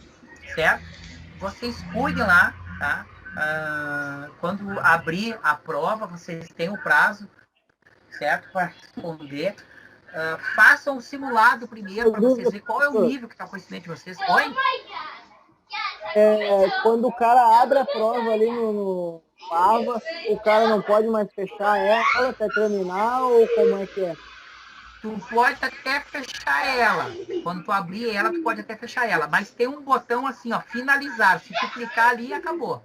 certo? Vocês cuidem lá, tá? Quando abrir a prova, vocês têm o prazo, certo? Para responder. Façam um simulado primeiro para vocês verem qual é o nível que está o conhecimento de vocês. Oi? Quando o cara abre a prova ali no Ava, o cara não pode mais fechar ela até terminar, ou como é que é? tu pode até fechar ela. Quando tu abrir ela, tu pode até fechar ela. Mas tem um botão assim, ó, finalizar. Se tu clicar ali, acabou.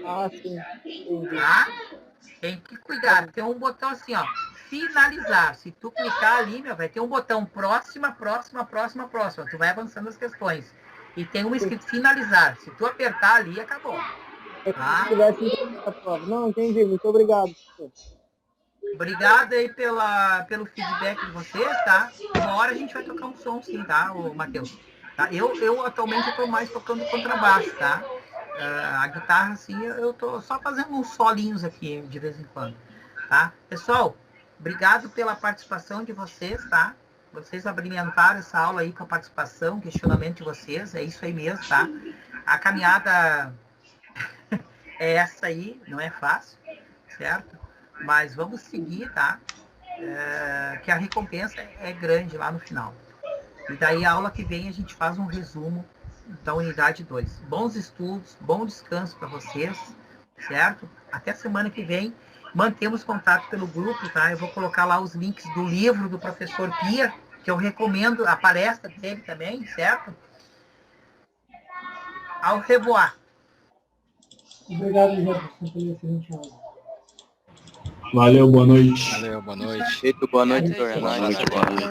Ah, sim. Entendi. Tá? Tem que cuidar. Tem um botão assim, ó, finalizar. Se tu clicar ali, vai ter um botão próxima. Tu vai avançando as questões. E tem um escrito finalizar. Se tu apertar ali, acabou. Tá? Não, entendi. Muito obrigado. Obrigado aí pelo feedback de vocês, tá? Uma hora a gente vai tocar um som sim, tá, Matheus? Tá? Eu atualmente estou mais tocando contrabaixo, tá? A guitarra, assim, eu tô só fazendo uns solinhos aqui de vez em quando, tá? Pessoal, obrigado pela participação de vocês, tá? Vocês abrilhantaram essa aula aí com a participação, questionamento de vocês, é isso aí mesmo, tá? A caminhada é essa aí, não é fácil, certo? Mas vamos seguir, tá? Que a recompensa é grande lá no final. E daí a aula que vem a gente faz um resumo da unidade 2. Bons estudos, bom descanso para vocês, certo? Até semana que vem. Mantemos contato pelo grupo, tá? Eu vou colocar lá os links do livro do professor Pia, que eu recomendo, a palestra dele também, certo? Ao revoar. Obrigado, Jefferson, pela excelente aula. Valeu, boa noite. Valeu, boa noite. Boa noite, Boa noite.